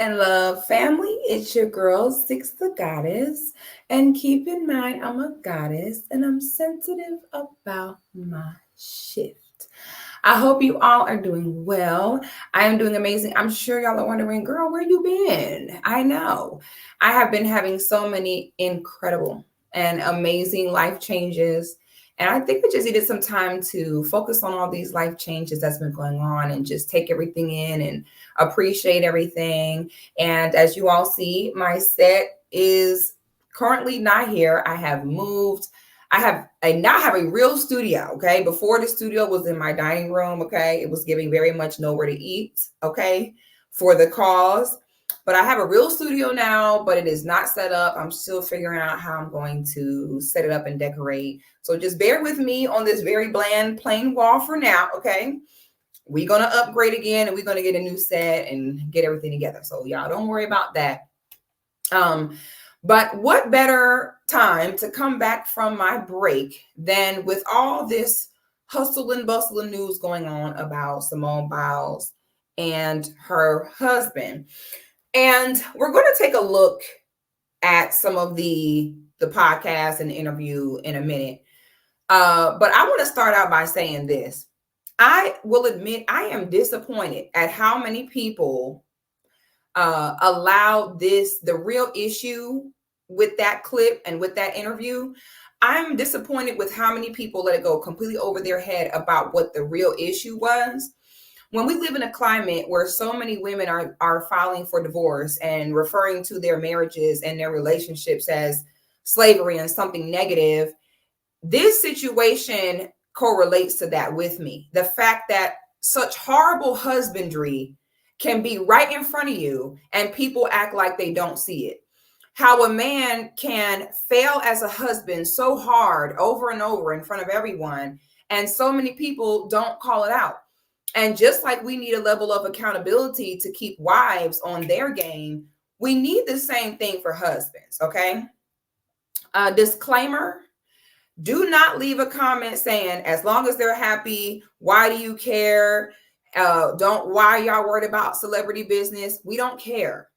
and love, family. It's your girl, Sixthegoddis. And keep in mind, I'm a goddess and I'm sensitive about my shift. I hope you all are doing well. I am doing amazing. I'm sure y'all are wondering, girl, where you been? I know. I have been having so many incredible and amazing life changes. And I think we just needed some time to focus on all these life changes that's been going on and just take everything in and appreciate everything. And as you all see, my set is currently not here. I have moved. I now have a real studio. Okay. Before the studio was in my dining room. Okay. It was giving very much nowhere to eat. Okay. For the cause. But I have a real studio now, but it is not set up. I'm still figuring out how I'm going to set it up and decorate. So just bear with me on this very bland, plain wall for now. Okay. We're going to upgrade again and we're going to get a new set and get everything together. So y'all don't worry about that. But what better time to come back from my break than with all this hustle and bustle and news going on about Simone Biles and her husband. And we're going to take a look at some of the podcast and the interview in a minute. But I want to start out by saying this. I will admit I am disappointed at how many people allowed the real issue with that clip and with that interview. I'm disappointed with how many people let it go completely over their head about what the real issue was. When we live in a climate where so many women are filing for divorce and referring to their marriages and their relationships as slavery and something negative, this situation correlates to that with me. The fact that such horrible husbandry can be right in front of you and people act like they don't see it. How a man can fail as a husband so hard over and over in front of everyone, and so many people don't call it out. And just like we need a level of accountability to keep wives on their game, we need the same thing for husbands, okay? Disclaimer, do not leave a comment saying, as long as they're happy, why do you care? Why y'all worried about celebrity business? We don't care.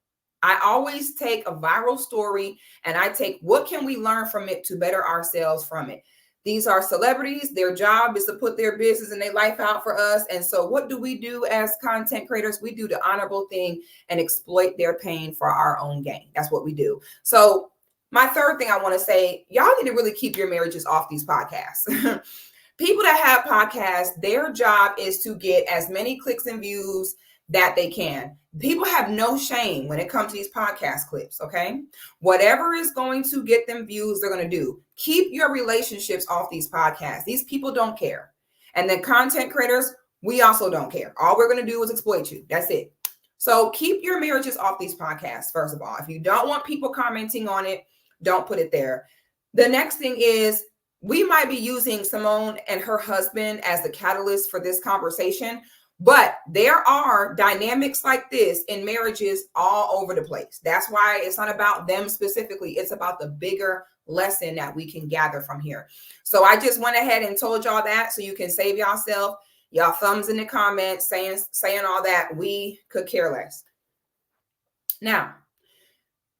I always take a viral story and I take what can we learn from it to better ourselves from it. These are celebrities. Their job is to put their business and their life out for us. And so what do we do as content creators? We do the honorable thing and exploit their pain for our own gain. That's what we do. So my third thing I want to say, y'all need to really keep your marriages off these podcasts. People that have podcasts, their job is to get as many clicks and views that they can. People have no shame when it comes to these podcast clips, okay? Whatever is going to get them views, they're going to do. Keep your relationships off these podcasts. These people don't care. And then content creators, we also don't care. All we're going to do is exploit you. That's it. So keep your marriages off these podcasts, first of all. If you don't want people commenting on it, don't put it there. The next thing is, we might be using Simone and her husband as the catalyst for this conversation, but there are dynamics like this in marriages all over the place. That's why it's not about them specifically. It's about the bigger lesson that we can gather from here. So I just went ahead and told y'all that so you can save yourself, y'all thumbs in the comments saying all that. We could care less. Now,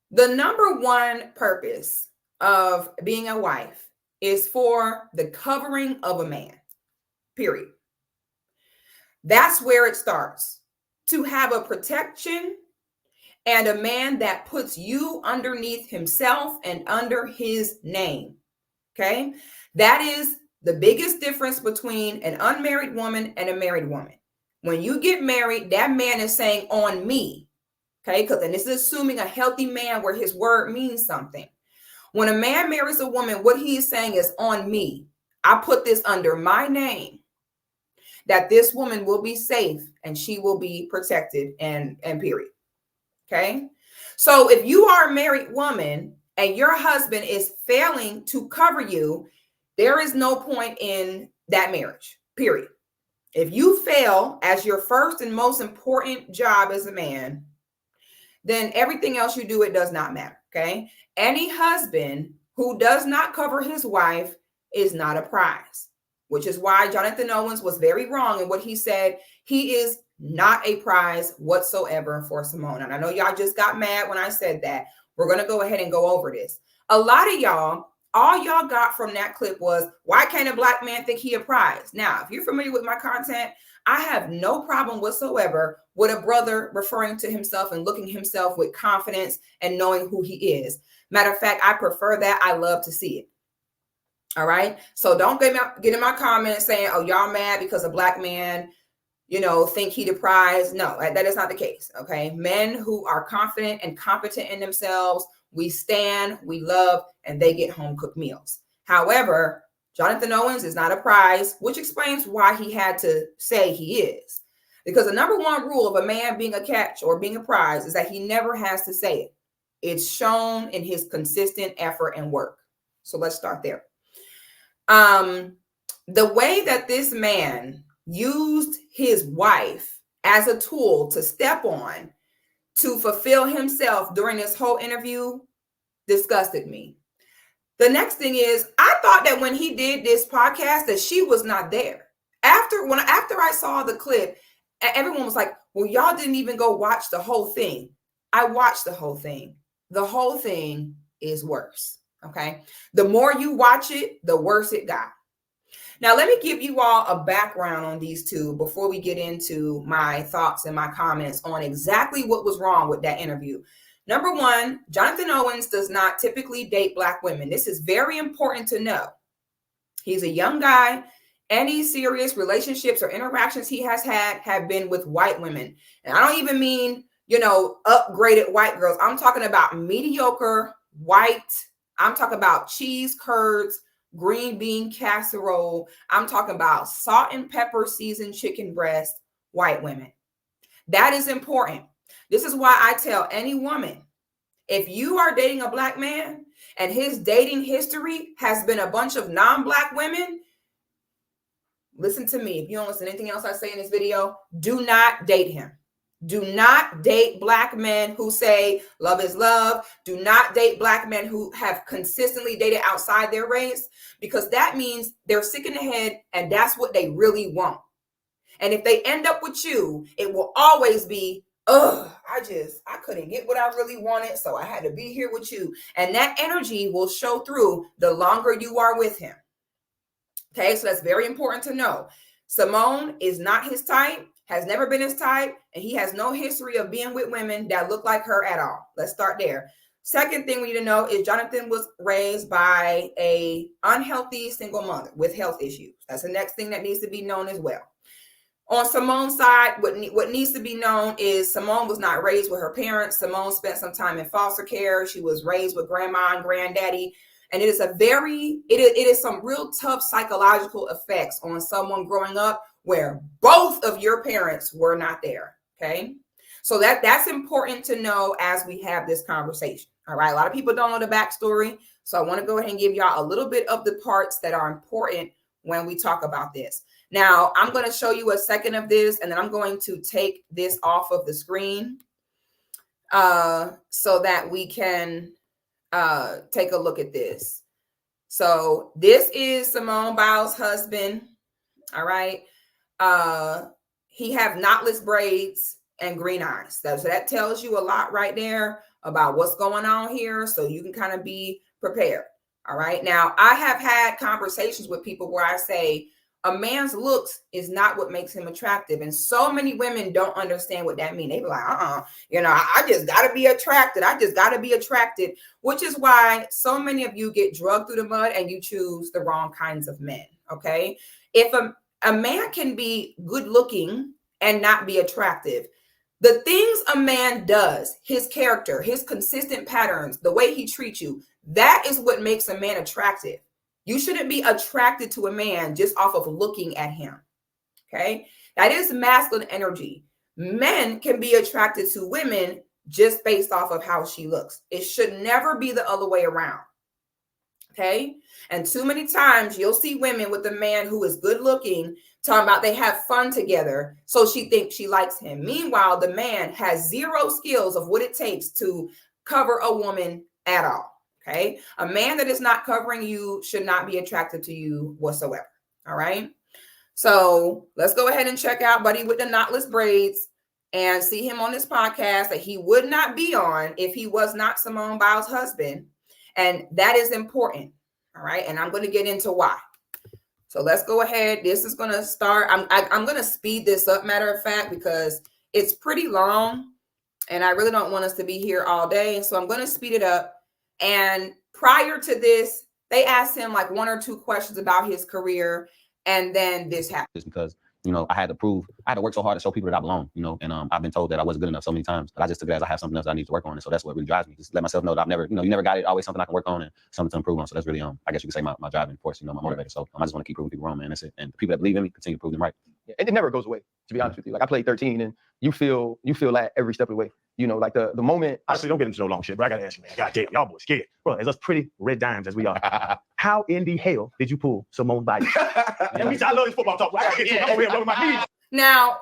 the number one purpose of being a wife is for the covering of a man, period. That's where it starts. To have a protection and a man that puts you underneath himself and under his name. Okay. That is the biggest difference between an unmarried woman and a married woman. When you get married, that man is saying on me. Okay. And this is assuming a healthy man where his word means something. When a man marries a woman, what he is saying is on me. I put this under my name, that this woman will be safe and she will be protected and period. Okay. So if you are a married woman and your husband is failing to cover you, there is no point in that marriage, period. If you fail as your first and most important job as a man, then everything else you do, it does not matter. Okay. Any husband who does not cover his wife is not a prize, which is why Jonathan Owens was very wrong in what he said. He is not a prize whatsoever for Simone. And I know y'all just got mad when I said that. We're going to go ahead and go over this. A lot of y'all, all y'all got from that clip was, why can't a black man think he a prize? Now, if you're familiar with my content, I have no problem whatsoever with a brother referring to himself and looking himself with confidence and knowing who he is. Matter of fact, I prefer that. I love to see it. All right. So don't get in my comments saying, oh, y'all mad because a black man, think he the prize. No, that is not the case. Okay. Men who are confident and competent in themselves, we stand, we love, and they get home cooked meals. However, Jonathan Owens is not a prize, which explains why he had to say he is. Because the number one rule of a man being a catch or being a prize is that he never has to say it. It's shown in his consistent effort and work. So let's start there. The way that this man used his wife as a tool to step on to fulfill himself during this whole interview disgusted me. The next thing is, I thought that when he did this podcast that she was not there. After I saw the clip, everyone was like, well, y'all didn't even go watch the whole thing. I watched the whole thing. The whole thing is worse. Okay. The more you watch it, the worse it got. Now, let me give you all a background on these two before we get into my thoughts and my comments on exactly what was wrong with that interview. Number one, Jonathan Owens does not typically date black women. This is very important to know. He's a young guy. Any serious relationships or interactions he has had have been with white women. And I don't even mean, upgraded white girls. I'm talking about mediocre white. I'm talking about cheese curds, green bean casserole. I'm talking about salt and pepper seasoned chicken breast, white women. That is important. This is why I tell any woman, if you are dating a black man and his dating history has been a bunch of non-black women, listen to me. If you don't listen to anything else I say in this video, do not date him. Do not date black men who say love is love. Do not date black men who have consistently dated outside their race, because that means they're sick in the head and that's what they really want. And if they end up with you, it will always be, I couldn't get what I really wanted, so I had to be here with you. And that energy will show through the longer you are with him. Okay, so that's very important to know. Simone is not his type, has never been his type, and he has no history of being with women that look like her at all. Let's start there. Second thing we need to know is Jonathan was raised by an unhealthy single mother with health issues. That's the next thing that needs to be known as well. On Simone's side, what needs to be known is Simone was not raised with her parents. Simone spent some time in foster care. She was raised with grandma and granddaddy. And it is some real tough psychological effects on someone growing up where both of your parents were not there. Okay. So that's important to know as we have this conversation. All right. A lot of people don't know the backstory. So I want to go ahead and give y'all a little bit of the parts that are important when we talk about this. Now, I'm going to show you a second of this, and then I'm going to take this off of the screen so that we can take a look at this. So this is Simone Biles' husband. All right. He have knotless braids and green eyes. So that tells you a lot right there about what's going on here. So you can kind of be prepared. All right. Now, I have had conversations with people where I say a man's looks is not what makes him attractive. And so many women don't understand what that means. They be like, I just got to be attracted. I just got to be attracted, which is why so many of you get drugged through the mud and you choose the wrong kinds of men. Okay. If a man can be good looking and not be attractive, the things a man does, his character, his consistent patterns, the way he treats you, that is what makes a man attractive. You shouldn't be attracted to a man just off of looking at him. Okay. That is masculine energy. Men can be attracted to women just based off of how she looks. It should never be the other way around. Okay. And too many times you'll see women with a man who is good looking talking about they have fun together, so she thinks she likes him. Meanwhile, the man has zero skills of what it takes to cover a woman at all. Okay. A man that is not covering you should not be attracted to you whatsoever. All right. So let's go ahead and check out Buddy with the Knotless Braids and see him on this podcast that he would not be on if he was not Simone Biles' husband. And that is important. All right. And I'm going to get into why. So let's go ahead. This is going to start. I'm going to speed this up, matter of fact, because it's pretty long and I really don't want us to be here all day. So I'm going to speed it up. And prior to this, they asked him like 1 or 2 questions about his career. And then this happened. Just because, I had to work so hard to show people that I belong, and I've been told that I wasn't good enough so many times, but I just took it as I have something else that I need to work on. And so that's what really drives me. Just let myself know that I've never, you never got it, always something I can work on and something to improve on. So that's really, I guess you could say my driving force, my motivator. So I just want to keep proving people wrong, man. That's it. And the people that believe in me, continue to prove them right. Yeah, and it never goes away, to be honest with you. Like I played 13 and you feel that every step of the way. Like the moment. Honestly, don't get into no long shit, but I gotta ask you, man. God damn, y'all boys scared. Bro, as us pretty red dimes as we are, how in the hell did you pull Simone Biles? I love this football talk. I gotta get to it. I'm over here rubbing my knees. Now,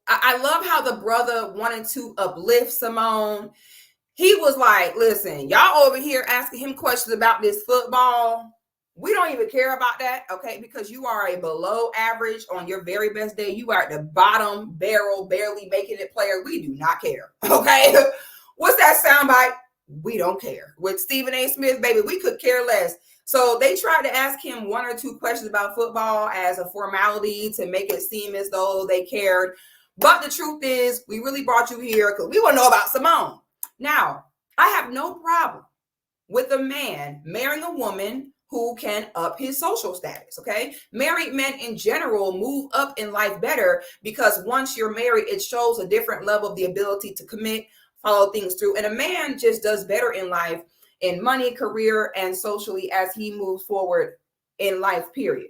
I love how the brother wanted to uplift Simone. He was like, listen, y'all over here asking him questions about this football. We don't even care about that, okay? Because you are a below average on your very best day. You are at the bottom barrel, barely making it player. We do not care, okay? What's that soundbite? We don't care. With Stephen A. Smith, baby, we could care less. So they tried to ask him 1 or 2 questions about football as a formality to make it seem as though they cared. But the truth is, we really brought you here because we want to know about Simone. Now, I have no problem with a man marrying a woman who can up his social status, okay? Married men in general move up in life better because once you're married, it shows a different level of the ability to commit, follow things through. And a man just does better in life, in money, career, and socially as he moves forward in life, period.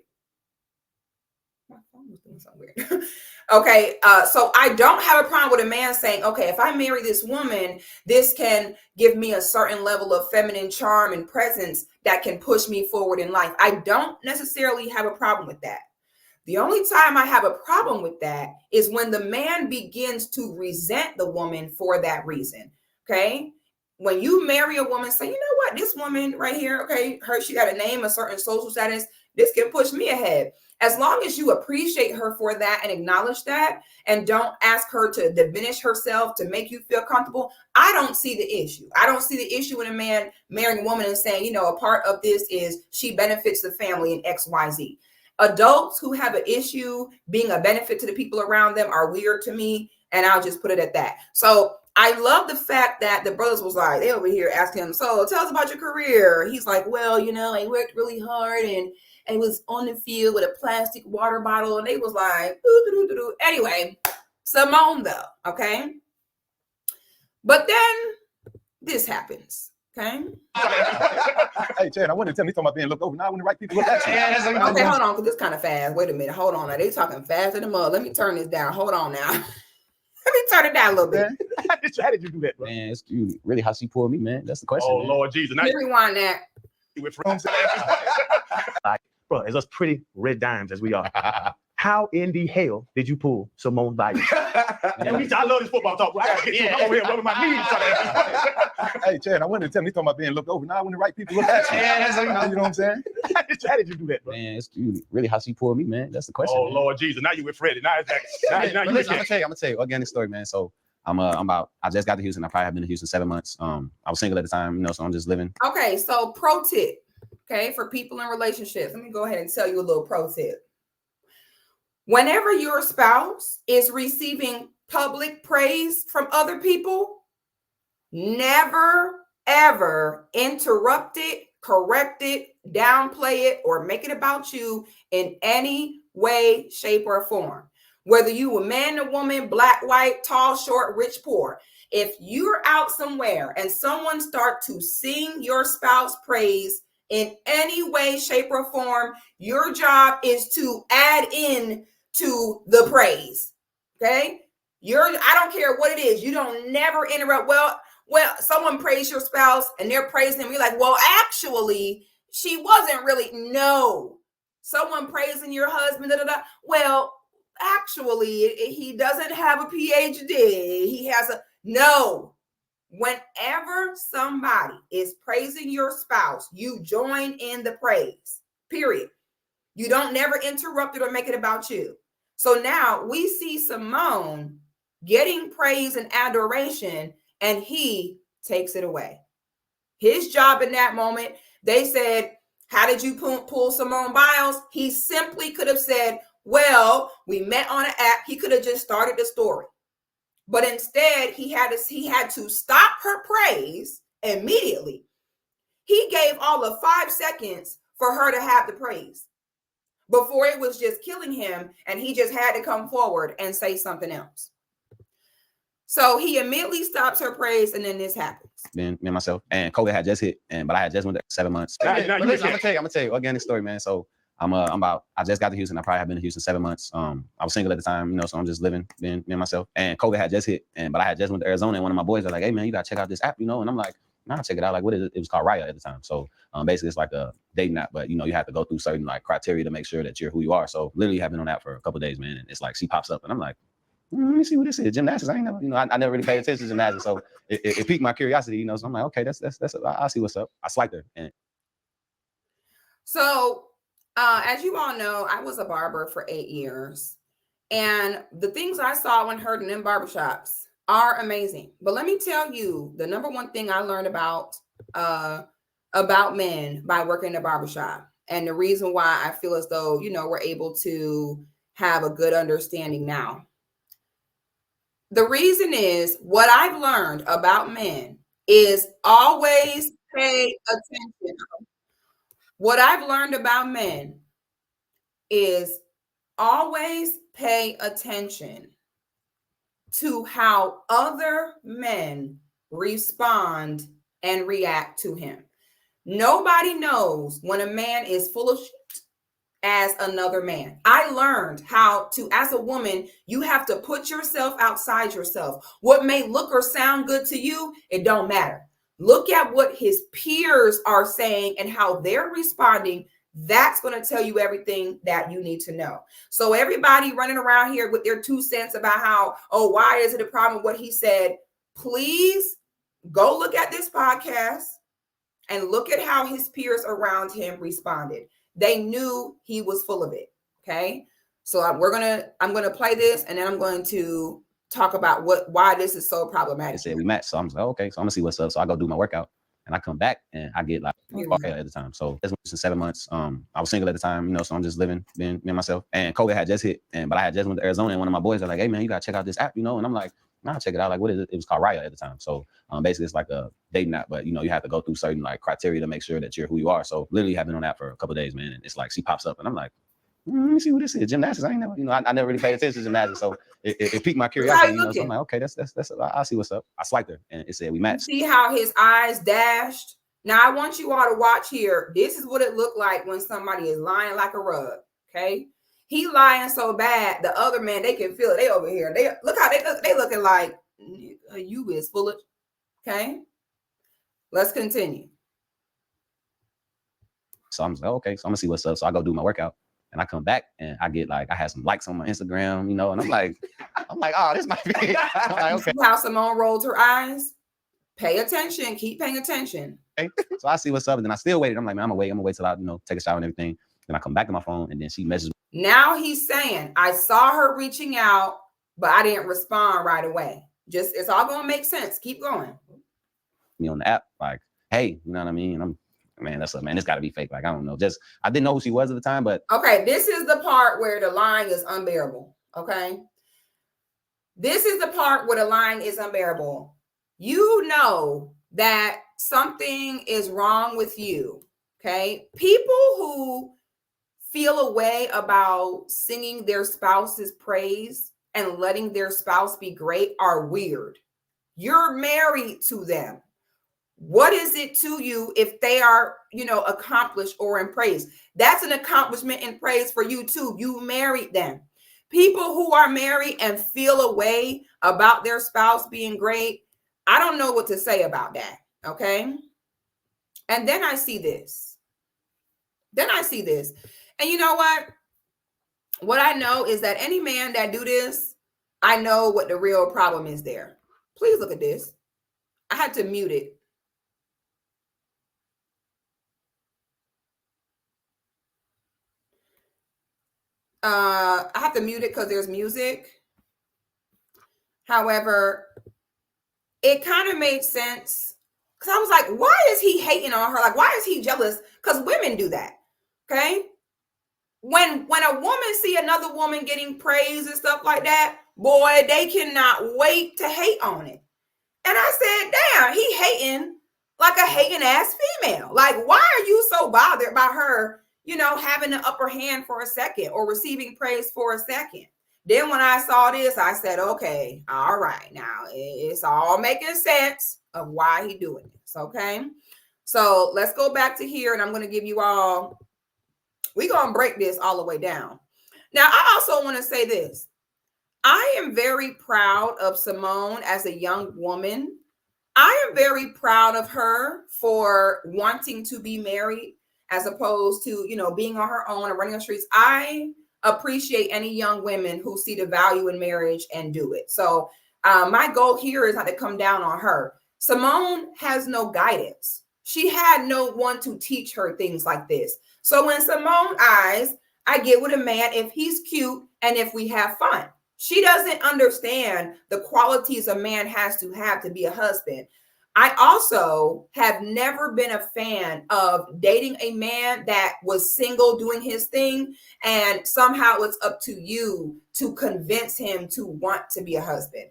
My phone was doing something weird. Okay, so I don't have a problem with a man saying, okay, if I marry this woman, this can give me a certain level of feminine charm and presence that can push me forward in life. I don't necessarily have a problem with that. The only time I have a problem with that is when the man begins to resent the woman for that reason, okay? When you marry a woman, say, you know what, this woman right here, okay, she got a name, a certain social status, this can push me ahead. As long as you appreciate her for that and acknowledge that and don't ask her to diminish herself to make you feel comfortable, I don't see the issue. I don't see the issue in a man marrying a woman and saying, a part of this is she benefits the family in X, Y, Z. Adults who have an issue being a benefit to the people around them are weird to me, and I'll just put it at that. So I love the fact that the brothers was like, they over here asking him, so tell us about your career. He's like, well, I worked really hard and was on the field with a plastic water bottle. And they was like, doo-doo-doo-doo. Anyway, Simone though, okay? But then this happens, okay? Hey, Chad, I wanted to tell me talking about being looked over. Now when the right people look at you. Okay, hold on, because this kind of fast. Wait a minute, hold on. Now they talking faster than mud. Let me turn this down. Hold on now. Let me turn it down a little bit. How did you do that, bro? Man, it's really how she pulled me, man. That's the question. Oh, man. Lord Jesus. Now Let me rewind that. you went from bro, as us pretty red dimes as we are, how in the hell did you pull Simone Biles? I love this football talk. I gotta get to it. I'm over here rubbing my knees. Hey, Chad, I wanted to tell me talking about being looked over. Now when the right people look at you. You know what I'm saying? How did you do that, bro? Man, it's really how she pulled me, man. That's the question. Oh, man. Lord Jesus. Now you with Freddie. Now it's back. Now you Listen, I'm gonna tell you organic story, man. So I just got to Houston. I probably have been in Houston 7 months. I was single at the time, so I'm just living. Okay, so pro tip, okay, for people in relationships. Let me go ahead and tell you a little pro tip. Whenever your spouse is receiving public praise from other people, never, ever interrupt it, correct it, downplay it, or make it about you in any way, shape, or form. Whether you a man or woman, black, white, tall, short, rich, poor. If you're out somewhere and someone start to sing your spouse praise in any way, shape, or form, your job is to add in to the praise. Okay? I don't care what it is. You don't never interrupt. Well, someone praised your spouse and they're praising him. You're like, well, actually, she wasn't really. No. Someone praising your husband. Well, actually, he doesn't have a PhD. He has no. Whenever somebody is praising your spouse, you join in the praise, period. You don't never interrupt it or make it about you. So now we see Simone getting praise and adoration, and he takes it away. His job in that moment, they said, how did you pull Simone Biles? He simply could have said, well, we met on an app. He could have just started the story. But instead, he had to stop her praise immediately. He gave all of 5 seconds for her to have the praise before it was just killing him, and he just had to come forward and say something else. So he immediately stops her praise, and then this happens. Me and myself, and COVID had just hit, but I had just went there 7 months. Now I'm you gonna tell you organic story, man. So I just got to Houston. I probably have been in Houston 7 months. I was single at the time, you know, so I'm just living, me and myself. And COVID had just hit, but I had just went to Arizona, and one of my boys was like, hey man, you gotta check out this app, you know. And I'm like, nah, check it out. Like, what is it? It was called Raya at the time. So basically it's like a dating app, but you know, you have to go through certain like criteria to make sure that you're who you are. So literally have been on that for a couple of days, man. And it's like she pops up and I'm like, let me see what this is. Gymnastics. I ain't never, you know, I never really paid attention to gymnastics. So it piqued my curiosity, you know. So I'm like, okay, that's I'll see what's up. I swiped her. And so as you all know, I was a barber for 8 years. And the things I saw and heard in them barbershops are amazing. But let me tell you, the number one thing I learned about men by working in the barbershop, and the reason why I feel as though, you know, we're able to have a good understanding now. The reason is what I've learned about men is always pay attention. What I've learned about men is always pay attention to how other men respond and react to him. Nobody knows when a man is full of shit as another man. I learned how to, as a woman, you have to put yourself outside yourself. What may look or sound good to you, it don't matter. Look at what his peers are saying and how they're responding. That's going to tell you everything that you need to know. So everybody running around here with their 2 cents about how, oh, why is it a problem what he said? Please go look at this podcast and look at how his peers around him responded. They knew he was full of it. Okay. So I'm going to play this, and then I'm going to talk about why this is so problematic. they said we matched. So I'm like, okay, so I'm gonna see what's up. So I go do my workout and I come back and I get like at the time. So this was 7 months. I was single at the time, you know, so I'm just living, me and myself. And COVID had just hit, but I had just went to Arizona, and one of my boys was like, hey man, you gotta check out this app, you know. And I'm like, nah, check it out. Like, what is it? It was called Raya at the time. So basically it's like a dating app, but you know, you have to go through certain like criteria to make sure that you're who you are. So literally have been on that for a couple of days, man. And it's like she pops up and I'm like, let me see what this is. Gymnastics. I ain't never, you know, I never really paid attention to gymnastics. So it piqued my curiosity, you know. So I'm like, okay, that's I'll see what's up. I swiped her and it said we matched. See how his eyes dashed? Now I want you all to watch here. This is what it looked like when somebody is lying like a rug. Okay. He lying so bad, the other man, they can feel it. They over here. They look how they looking like you is full of. Okay. Let's continue. So I'm like, okay, so I'm gonna see what's up. So I go do my workout. And I come back and I get like, I had some likes on my Instagram, you know, and I'm like, oh, this might be. I'm like, okay. See how Simone rolled her eyes? Pay attention. Keep paying attention. Okay. So I see what's up, and then I still waited. I'm like, man, I'm gonna wait till I, you know, take a shower and everything. Then I come back to my phone, and then she messages me. Now he's saying, I saw her reaching out, but I didn't respond right away. Just, it's all gonna make sense. Keep going. Me on the app, like, hey, you know what I mean? And man, that's man, it's gotta be fake. Like, I don't know. Just I didn't know who she was at the time, but okay, this is the part where the lying is unbearable. Okay. This is the part where the lying is unbearable. You know that something is wrong with you. Okay. People who feel a way about singing their spouse's praise and letting their spouse be great are weird. You're married to them. What is it to you if they are, you know, accomplished or in praise? That's an accomplishment in praise for you too. You married them. People who are married and feel a way about their spouse being great, I don't know what to say about that. Okay. And then I see this. And you know what? What I know is that any man that do this, I know what the real problem is there. Please look at this. I had to mute it. I have to mute it because there's music. However, it kind of made sense because I was like, why is he hating on her? Like, why is he jealous? Because women do that. Okay. When a woman see another woman getting praise and stuff like that, boy, they cannot wait to hate on it. And I said, damn, he hating like a hating ass female. Like, why are you so bothered by her, having the upper hand for a second or receiving praise for a second? Then when I saw this, I said, okay, all right, now it's all making sense of why he doing this, okay? So let's go back to here, and I'm going to give you all, we're going to break this all the way down. Now, I also want to say this. I am very proud of Simone as a young woman. I am very proud of her for wanting to be married as opposed to, being on her own and running the streets. I appreciate any young women who see the value in marriage and do it. So my goal here is not to come down on her. Simone has no guidance. She had no one to teach her things like this. So when Simone eyes, I get with a man if he's cute and if we have fun. She doesn't understand the qualities a man has to be a husband. I also have never been a fan of dating a man that was single doing his thing, and somehow it's up to you to convince him to want to be a husband.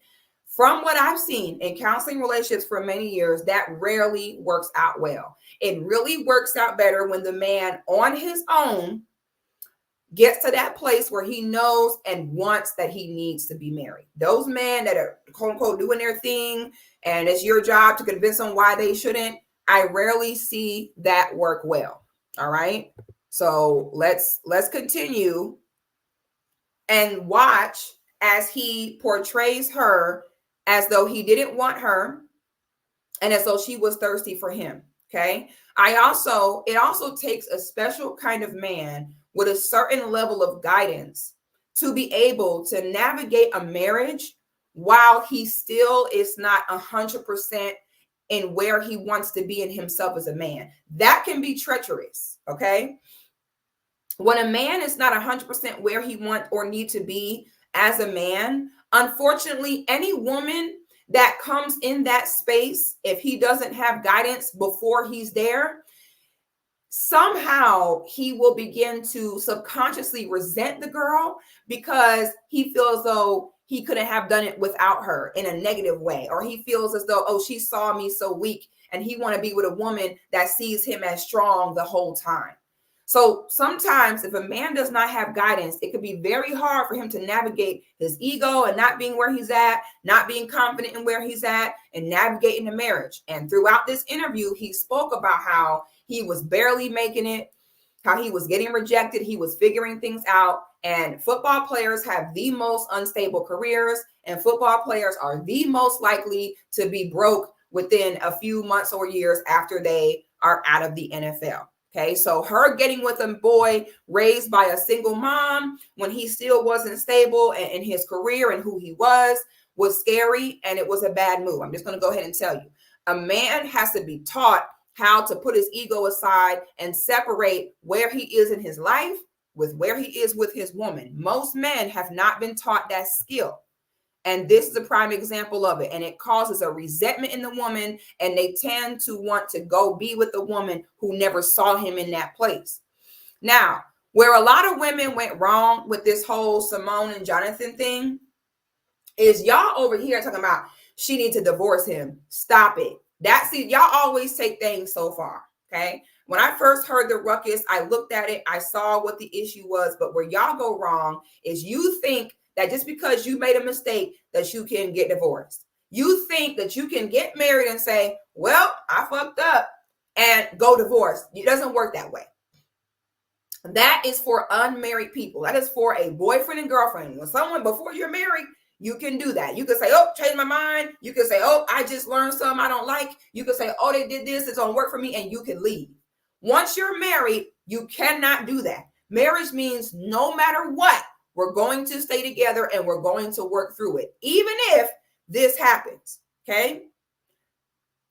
From what I've seen in counseling relationships for many years, that rarely works out well. It really works out better when the man on his own gets to that place where he knows and wants that he needs to be married. Those men that are quote unquote doing their thing and it's your job to convince them why they shouldn't, I rarely see that work well. All right. So let's continue and watch as he portrays her as though he didn't want her and as though she was thirsty for him. Okay. It also takes a special kind of man with a certain level of guidance to be able to navigate a marriage while he still is not 100% in where he wants to be in himself as a man. That can be treacherous, okay? When a man is not 100% where he wants or need to be as a man, unfortunately, any woman that comes in that space, if he doesn't have guidance before he's there, somehow he will begin to subconsciously resent the girl because he feels though he couldn't have done it without her in a negative way, or he feels as though, oh, she saw me so weak, and he want to be with a woman that sees him as strong the whole time. So sometimes if a man does not have guidance, it could be very hard for him to navigate his ego and not being where he's at, not being confident in where he's at, and navigating the marriage. And throughout this interview, he spoke about how he was barely making it, how he was getting rejected. He was figuring things out. And football players have the most unstable careers, and football players are the most likely to be broke within a few months or years after they are out of the NFL. Okay, so her getting with a boy raised by a single mom when he still wasn't stable in his career and who he was scary, and it was a bad move. I'm just going to go ahead and tell you. A man has to be taught how to put his ego aside and separate where he is in his life with where he is with his woman. Most men have not been taught that skill. And this is a prime example of it. And it causes a resentment in the woman, and they tend to want to go be with the woman who never saw him in that place. Now, where a lot of women went wrong with this whole Simone and Jonathan thing is y'all over here talking about she needs to divorce him. Stop it. Y'all always take things so far, okay? When I first heard the ruckus, I looked at it, I saw what the issue was, but where y'all go wrong is you think that just because you made a mistake that you can get divorced. You think that you can get married and say, well, I fucked up and go divorce. It doesn't work that way. That is for unmarried people. That is for a boyfriend and girlfriend. When someone, before you're married, you can do that. You can say, oh, change my mind. You can say, oh, I just learned something I don't like. You can say, oh, they did this. It don't work for me. And you can leave. Once you're married, you cannot do that. Marriage means no matter what, we're going to stay together and we're going to work through it, even if this happens, okay?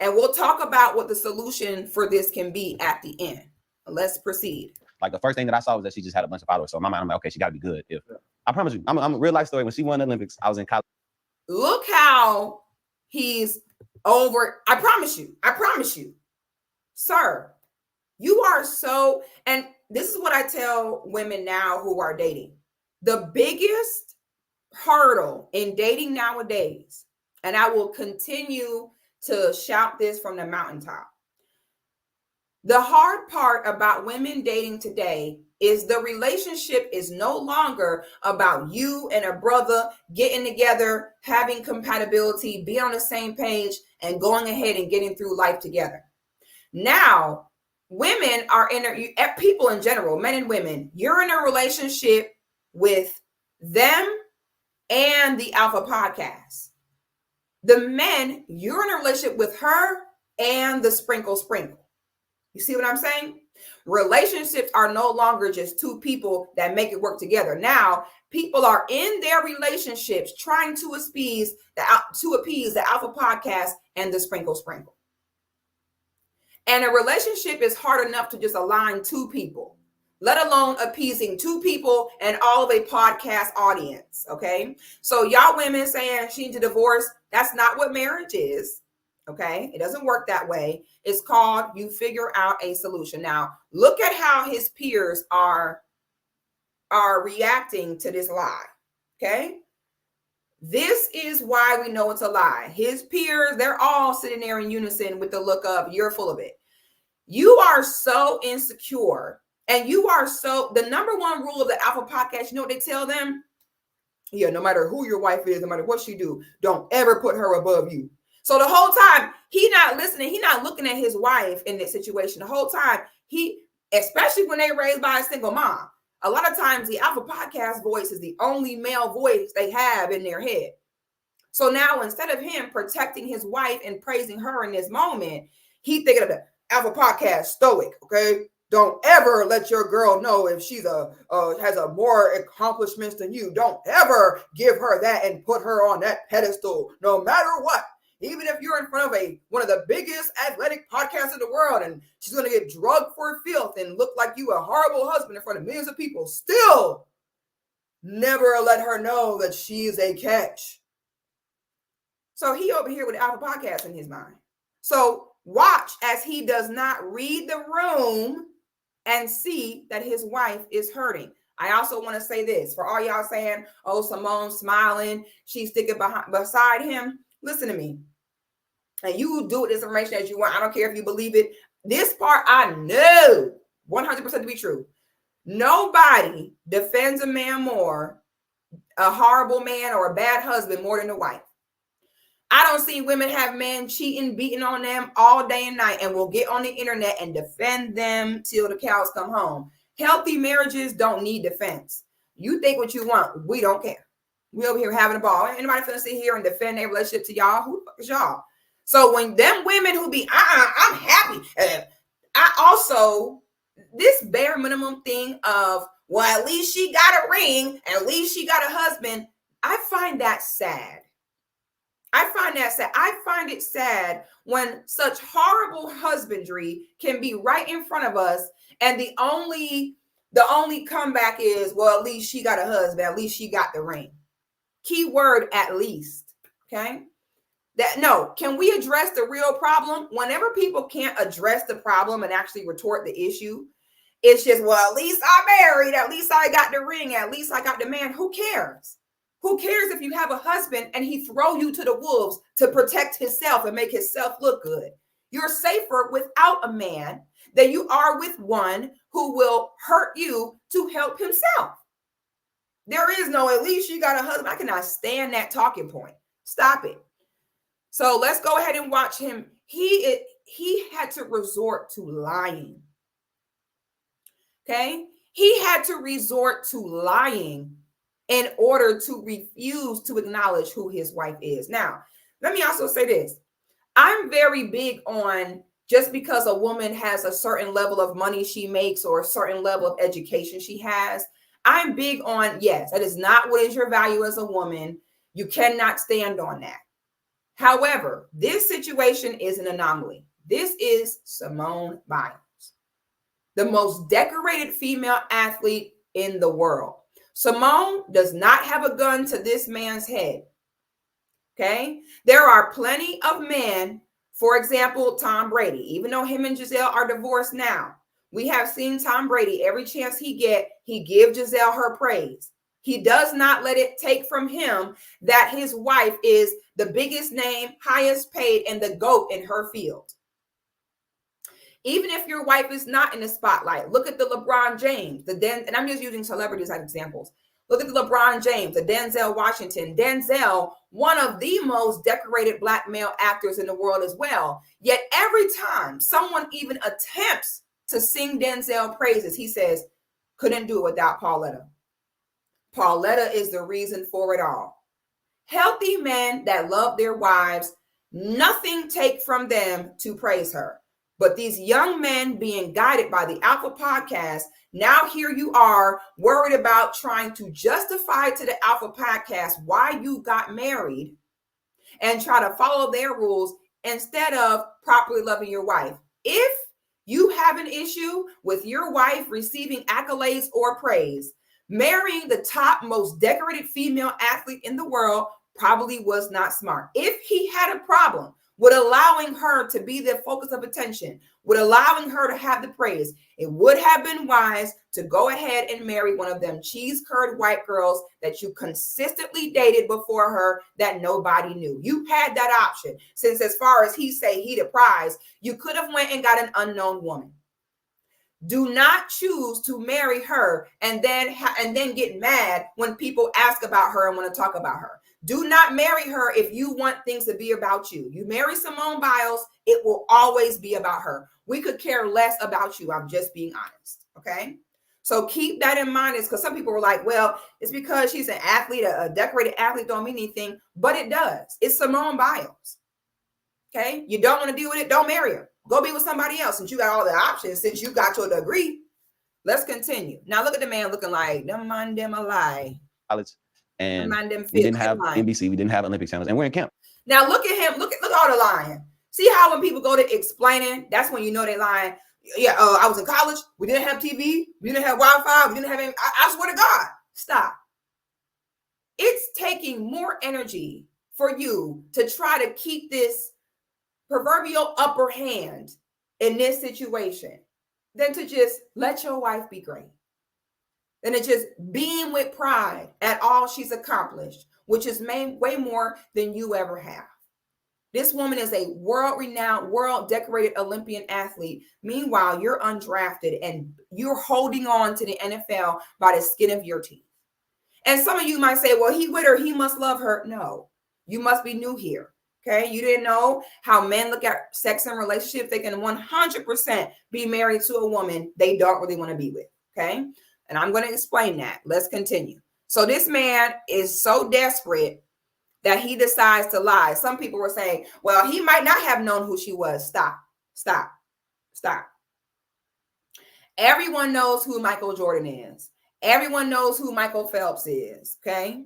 And we'll talk about what the solution for this can be at the end. Let's proceed. Like the first thing that I saw was that she just had a bunch of followers. So in my mind, I'm like, okay, she got to be good. I promise you, I'm a real life story. When she won the Olympics, I was in college. Look how he's over. I promise you, sir, you are so, and this is what I tell women now who are dating. The biggest hurdle in dating nowadays, and I will continue to shout this from the mountaintop. The hard part about women dating today is the relationship is no longer about you and a brother getting together, having compatibility, being on the same page, and going ahead and getting through life together. Now, women are people in general, men and women, you're in a relationship with them and the Alpha Podcast. The men, you're in a relationship with her and the Sprinkle. You see what I'm saying? Relationships are no longer just two people that make it work together. Now, people are in their relationships trying to appease the Alpha Podcast and the Sprinkle. And a relationship is hard enough to just align two people, let alone appeasing two people and all of a podcast audience. Okay. So y'all women saying she needs a divorce, that's not what marriage is. Okay. It doesn't work that way. It's called you figure out a solution. Now, look at how his peers are reacting to this lie. Okay. This is why we know it's a lie. His peers, they're all sitting there in unison with the look of, you're full of it. You are so insecure. And you are so, the number one rule of the Alpha Podcast, you know what they tell them? Yeah, no matter who your wife is, no matter what she do, don't ever put her above you. So the whole time, he not listening, he not looking at his wife in this situation. The whole time, especially when they raised by a single mom, a lot of times the Alpha Podcast voice is the only male voice they have in their head. So now instead of him protecting his wife and praising her in this moment, he thinking of the Alpha Podcast stoic, okay? Don't ever let your girl know if she's has a more accomplishments than you. Don't ever give her that and put her on that pedestal, no matter what. Even if you're in front of one of the biggest athletic podcasts in the world and she's going to get drugged for filth and look like you a horrible husband in front of millions of people, still never let her know that she is a catch. So he over here with the Alpha Podcast in his mind. So watch as he does not read the room and see that his wife is hurting. I also want to say this for all y'all saying, oh, Simone's smiling, she's sticking beside him. Listen to me. And you do this information as you want. I don't care if you believe it. This part I know 100% to be true. Nobody defends a man more, a horrible man or a bad husband more than the wife. I don't see women have men cheating, beating on them all day and night and will get on the internet and defend them till the cows come home. Healthy marriages don't need defense. You think what you want. We don't care. We over here having a ball. Anybody finna sit here and defend their relationship to y'all? Who the fuck is y'all? So when them women who be, I'm happy. I also, this bare minimum thing of, well, at least she got a ring, at least she got a husband. I find that sad. I find it sad when such horrible husbandry can be right in front of us. And the only comeback is, well, at least she got a husband. At least she got the ring. Key word, at least. Okay. Can we address the real problem? Whenever people can't address the problem and actually retort the issue, it's just, well, at least I married. At least I got the ring. At least I got the man. Who cares? Who cares if you have a husband and he throw you to the wolves to protect himself and make himself look good? You're safer without a man than you are with one who will hurt you to help himself. There is no, at least you got a husband. I cannot stand that talking point. Stop it. So let's go ahead and watch him. He had to resort to lying. Okay? He had to resort to lying in order to refuse to acknowledge who his wife is. Now, let me also say this. I'm very big on just because a woman has a certain level of money she makes or a certain level of education she has, I'm big on, yes, that is not what is your value as a woman. You cannot stand on that. However, this situation is an anomaly. This is Simone Biles. the most decorated female athlete in the world. Simone does not have a gun to this man's head. Okay? There are plenty of men, for example, Tom Brady, even though him and Giselle are divorced now, we have seen Tom Brady, every chance he gives Giselle her praise. He does not let it take from him that his wife is the biggest name, highest paid, and the GOAT in her field. Even if your wife is not in the spotlight, look at the LeBron James, and I'm just using celebrities as examples. Look at the LeBron James, the Denzel Washington. Denzel, one of the most decorated Black male actors in the world as well. Yet every time someone even attempts to sing Denzel praises, he says, couldn't do it without Pauletta. Pauletta is the reason for it all. Healthy men that love their wives, nothing take from them to praise her. But these young men being guided by the Alpha Podcast, now here you are worried about trying to justify to the Alpha Podcast why you got married and try to follow their rules instead of properly loving your wife. If you have an issue with your wife receiving accolades or praise, marrying the top most decorated female athlete in the world probably was not smart. If he had a problem with allowing her to be the focus of attention, with allowing her to have the praise, it would have been wise to go ahead and marry one of them cheese-curd white girls that you consistently dated before her that nobody knew. You had that option, since as far as he say he the prize, you could have went and got an unknown woman. Do not choose to marry her and then get mad when people ask about her and want to talk about her. Do not marry her if you want things to be about you. You marry Simone Biles, it will always be about her. We could care less about you. I'm just being honest. Okay. So keep that in mind, is because some people were like, well, it's because she's an athlete, a decorated athlete don't mean anything, but it does. It's Simone Biles. Okay. You don't want to deal with it. Don't marry her. Go be with somebody else since you got all the options, since you got your degree. Let's continue. Now look at the man looking like, them man, them a lie. And we didn't have NBC, we didn't have Olympic channels, and we're in camp. Now look at him. Look all the lying. See how when people go to explaining, that's when you know they're lying. Yeah, I was in college. We didn't have TV. We didn't have Wi-Fi. We didn't have any. I swear to God, stop. It's taking more energy for you to try to keep this proverbial upper hand in this situation than to just let your wife be great. Than to just beam with pride at all she's accomplished, which is way more than you ever have. This woman is a world-renowned, world-decorated Olympian athlete. Meanwhile, you're undrafted and you're holding on to the NFL by the skin of your teeth. And some of you might say, well, he with her, he must love her. No, you must be new here. Okay, you didn't know how men look at sex and relationships. They can 100% be married to a woman they don't really want to be with. Okay. And I'm going to explain that. Let's continue. So this man is so desperate that he decides to lie. Some people were saying, well, he might not have known who she was. Stop. Everyone knows who Michael Jordan is. Everyone knows who Michael Phelps is. Okay.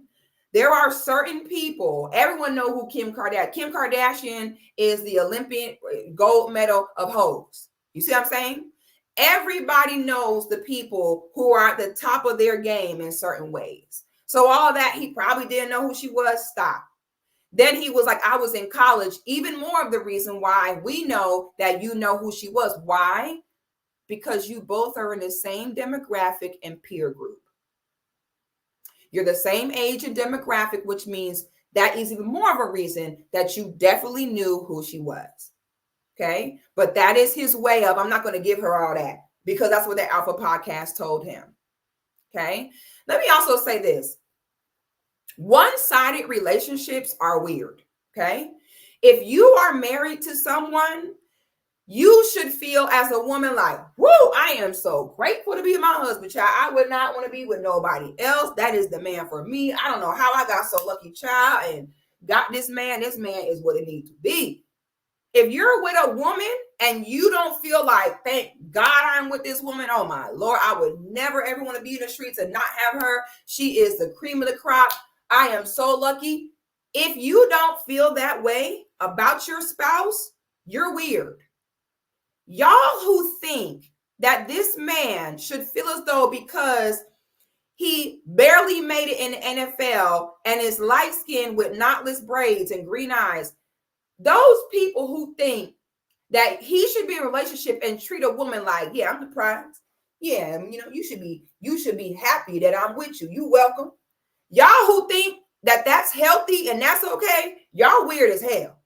There are certain people, everyone knows who Kim Kardashian. Kim Kardashian is the Olympian gold medal of hoes. You see what I'm saying? Everybody knows the people who are at the top of their game in certain ways. So all that, he probably didn't know who she was. Stop. Then he was like, I was in college. Even more of the reason why we know that you know who she was. Why? Because you both are in the same demographic and peer group. You're the same age and demographic, which means that is even more of a reason that you definitely knew who she was. Okay. But that is his way of, I'm not going to give her all that because that's what the Alpha Podcast told him. Okay. Let me also say this. One-sided relationships are weird. Okay. If you are married to someone, you should feel as a woman like, whoo, I am so grateful to be my husband, child. I would not want to be with nobody else. That is the man for me. I don't know how I got so lucky, child, and got this man. This man is what it needs to be. If you're with a woman and you don't feel like, thank God I'm with this woman, oh my Lord, I would never ever want to be in the streets and not have her. She is the cream of the crop. I am so lucky. If you don't feel that way about your spouse, you're weird. Y'all who think that this man should feel as though because he barely made it in the NFL and is light skinned with knotless braids and green eyes, those people who think that he should be in a relationship and treat a woman like, yeah, I'm the prize. Yeah, you know, you should be happy that I'm with you. You welcome. Y'all who think that that's healthy and that's okay, y'all weird as hell.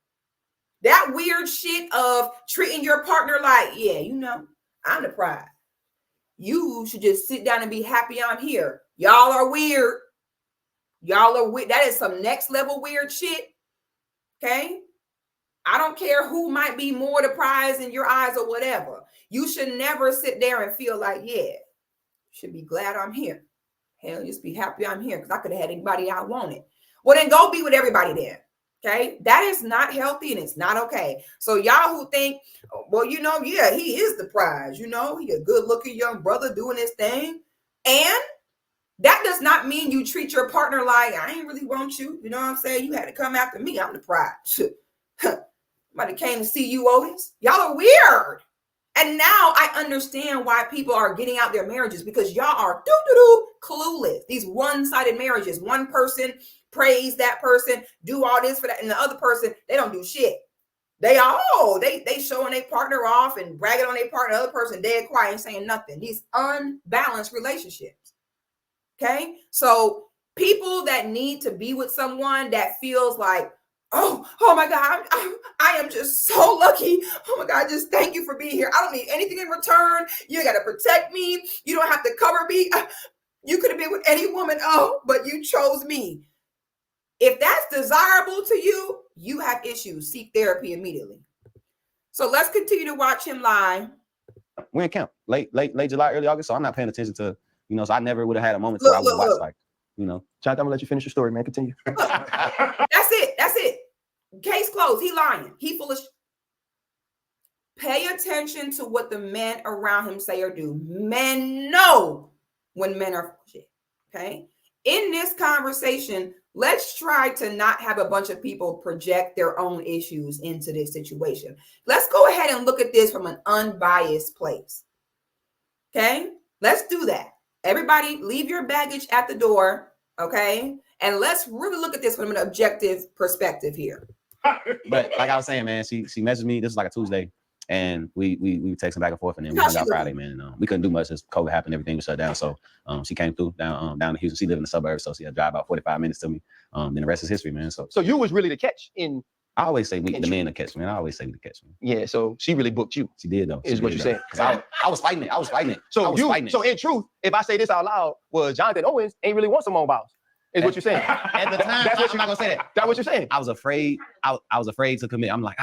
That weird shit of treating your partner like, yeah, you know, I'm the prize. You should just sit down and be happy I'm here. Y'all are weird. Y'all are weird. That is some next level weird shit. Okay? I don't care who might be more the prize in your eyes or whatever. You should never sit there and feel like, yeah, you should be glad I'm here. Hell, just be happy I'm here because I could have had anybody I wanted. Well, then go be with everybody then. Okay? That is not healthy and it's not okay. So y'all who think, well, you know, yeah, he is the prize. You know, he a good looking young brother doing his thing. And that does not mean you treat your partner like, I ain't really want you. You know what I'm saying? You had to come after me. I'm the prize. Somebody came to see you, Otis. Y'all are weird. And now I understand why people are getting out their marriages because y'all are clueless. These one-sided marriages. One person praise that person, do all this for that, and the other person, they don't do shit. They showing their partner off and bragging on their partner, the other person dead quiet and saying nothing. These unbalanced relationships. Okay? So people that need to be with someone that feels like, oh my God, I am just so lucky. Oh my God, just thank you for being here. I don't need anything in return. You got to protect me. You don't have to cover me. You could have been with any woman, but you chose me. If that's desirable to you, you have issues. Seek therapy immediately. So let's continue to watch him lie. We're in camp, late July, early August, so I'm not paying attention to, you know, so I never would have had a moment where I would watch, like, you know. Jonathan, I'm gonna let you finish your story, man. Continue. That's it. Case closed. He lying. He full of Pay attention to what the men around him say or do. Men know when men are shit. Okay. In this conversation, let's try to not have a bunch of people project their own issues into this situation. Let's go ahead and look at this from an unbiased place. Okay. Let's do that. Everybody leave your baggage at the door. Okay. And let's really look at this from an objective perspective here. But like I was saying, man, she messaged me. This is like a Tuesday, and we texting back and forth, and then we hung out Friday, man. And we couldn't do much as COVID happened, everything was shut down. So she came through down to Houston. She lived in the suburbs, so she had to drive about 45 minutes to me. Then the rest is history, man. So you was really the catch in. I always say we the men to catch, man. I always say we to catch, man. Yeah, so she really booked you. She did though. Is what you're saying? I was fighting it. So in truth, if I say this out loud, well, Jonathan Owens ain't really want Simone Biles. Is what you're saying? At the time, I'm not gonna say that. That's what you're saying. I was afraid. I was afraid to commit. I'm like,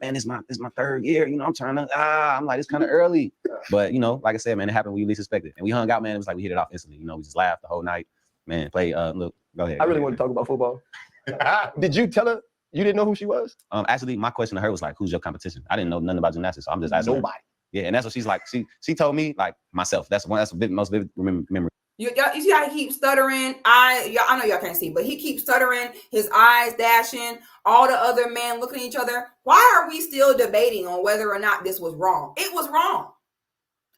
this is my third year. You know, I'm trying to. I'm like, it's kind of early. But you know, like I said, man, it happened when you least expected. And we hung out, man. It was like we hit it off instantly. You know, we just laughed the whole night. Man, play. Look, go ahead. I really want to talk about football. Did you tell her you didn't know who she was? Actually, my question to her was like, who's your competition? I didn't know nothing about gymnastics, so I'm just asking nobody. Yeah, and that's what she's like. She told me like myself. That's a bit most vivid memory. You see how he keeps stuttering? I know y'all can't see, but he keeps stuttering, his eyes dashing, all the other men looking at each other. Why are we still debating on whether or not this was wrong? It was wrong.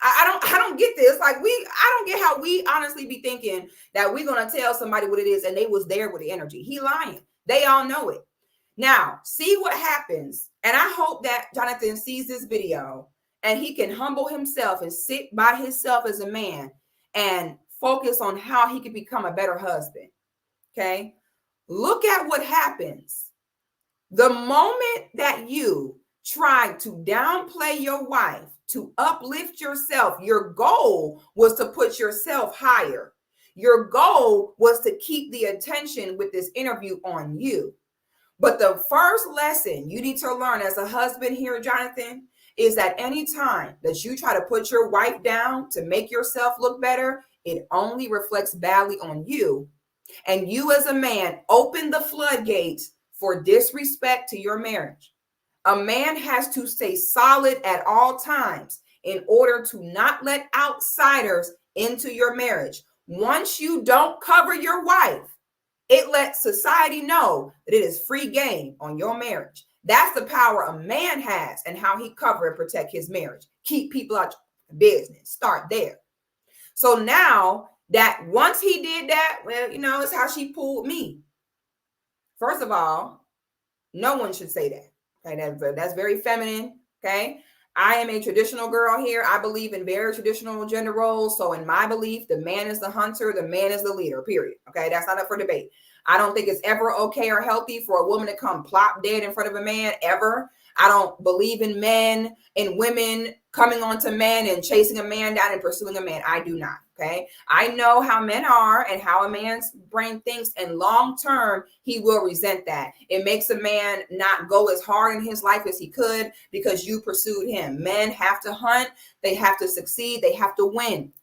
I don't get this. Like I don't get how we honestly be thinking that we're gonna tell somebody what it is and they was there with the energy. He lying. They all know it. Now, see what happens. And I hope that Jonathan sees this video and he can humble himself and sit by himself as a man and focus on how he can become a better husband. Okay. Look at what happens. The moment that you try to downplay your wife, to uplift yourself, your goal was to put yourself higher. Your goal was to keep the attention with this interview on you. But the first lesson you need to learn as a husband here, Jonathan, is that any time that you try to put your wife down to make yourself look better, it only reflects badly on you. And you as a man open the floodgates for disrespect to your marriage. A man has to stay solid at all times in order to not let outsiders into your marriage. Once you don't cover your wife, it lets society know that it is free game on your marriage. That's the power a man has and how he cover and protect his marriage. Keep people out business. Start there. So now that once he did that, well, you know, it's how she pulled me. First of all, no one should say that. Okay, that's very feminine. Okay, I am a traditional girl here. I believe in very traditional gender roles. So in my belief, the man is the hunter, the man is the leader, period. Okay, that's not up for debate. I don't think it's ever okay or healthy for a woman to come plop dead in front of a man, ever. I don't believe in men and women coming onto men and chasing a man down and pursuing a man. I do not. Okay. I know how men are and how a man's brain thinks, and long term, he will resent that. It makes a man not go as hard in his life as he could because you pursued him. Men have to hunt. They have to succeed. They have to win.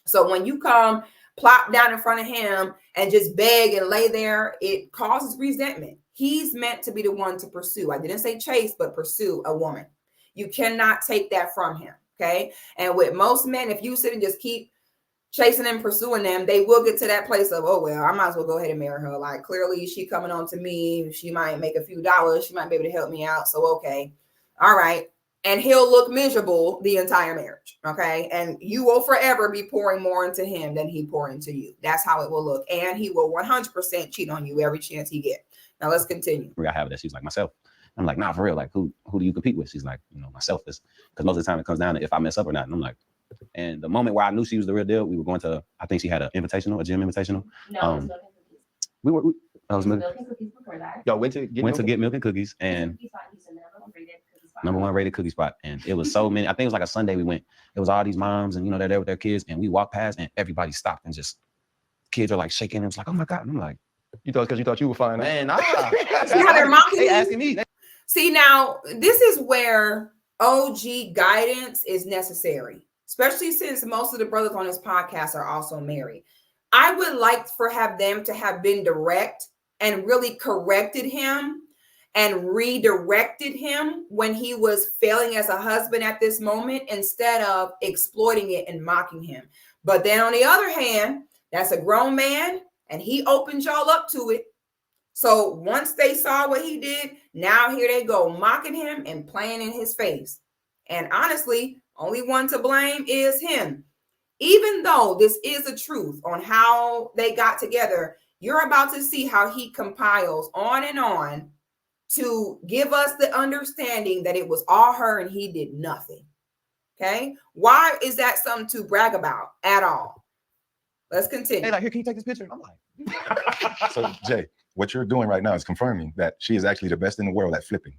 So when you come plop down in front of him and just beg and lay there, it causes resentment. He's meant to be the one to pursue. I didn't say chase, but pursue a woman. You cannot take that from him. Okay. And with most men, if you sit and just keep chasing and pursuing them, they will get to that place of, oh, well, I might as well go ahead and marry her. Like, clearly she coming on to me. She might make a few dollars. She might be able to help me out. So, okay. All right. And he'll look miserable the entire marriage. Okay. And you will forever be pouring more into him than he pour into you. That's how it will look. And he will 100% cheat on you every chance he get. Now let's continue. I have that. She's like, myself. I'm like, nah, for real. Like, who do you compete with? She's like, you know, myself. Is because most of the time it comes down to if I mess up or not. And I'm like, and the moment where I knew she was the real deal, we were going to, I think she had an invitational, a gym invitational. No, I was milk and cookies before that. Y'all went to get milk and cookies, and number one rated cookie spot. And it was so many. I think it was like a Sunday we went. It was all these moms, and you know, they're there with their kids, and we walked past, and everybody stopped and just kids are like shaking. It was like, oh my God. And I'm like, you thought because you thought you were fine, huh? man, See how they're mocking they you? asking me. See, now this is where OG guidance is necessary, especially since most of the brothers on this podcast are also married. I would like have them to have been direct and really corrected him and redirected him when he was failing as a husband at this moment, instead of exploiting it and mocking him. But then on the other hand, that's a grown man and he opened y'all up to it. So once they saw what he did, now here they go mocking him and playing in his face. And honestly, only one to blame is him. Even though this is the truth on how they got together, you're about to see how he compiles on and on to give us the understanding that it was all her and he did nothing. Okay? Why is that something to brag about at all? Let's continue. Hey, like, here, can you take this picture? And I'm like, So Jay, what you're doing right now is confirming that she is actually the best in the world at flipping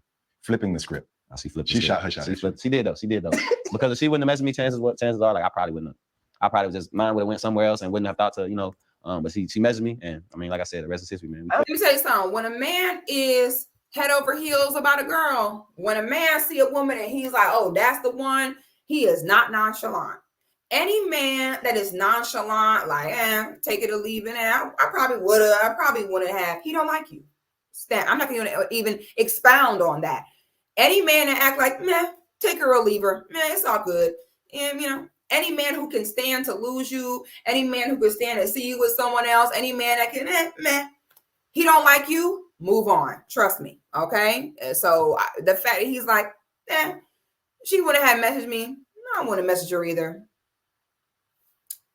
the script. she flipped. She shot her shot. She did though. Because if she wouldn't have messaged me, chances are, like, I probably wouldn't have. I probably would just, mine would have went somewhere else and wouldn't have thought to, you know, but she messaged me, and I mean, like I said, the rest is history, man. Let me tell you something. When a man is head over heels about a girl, when a man see a woman and he's like, oh, that's the one, he is not nonchalant. Any man that is nonchalant, like, take it or leave it, I probably wouldn't have. He don't like you. I'm not going to even expound on that. Any man that act like, meh, take her or leave her, man, it's all good. And, you know, any man who can stand to lose you, any man who can stand to see you with someone else, any man that can, meh, he don't like you, move on. Trust me, okay? So the fact that he's like, she wouldn't have messaged me. I don't want to message her either.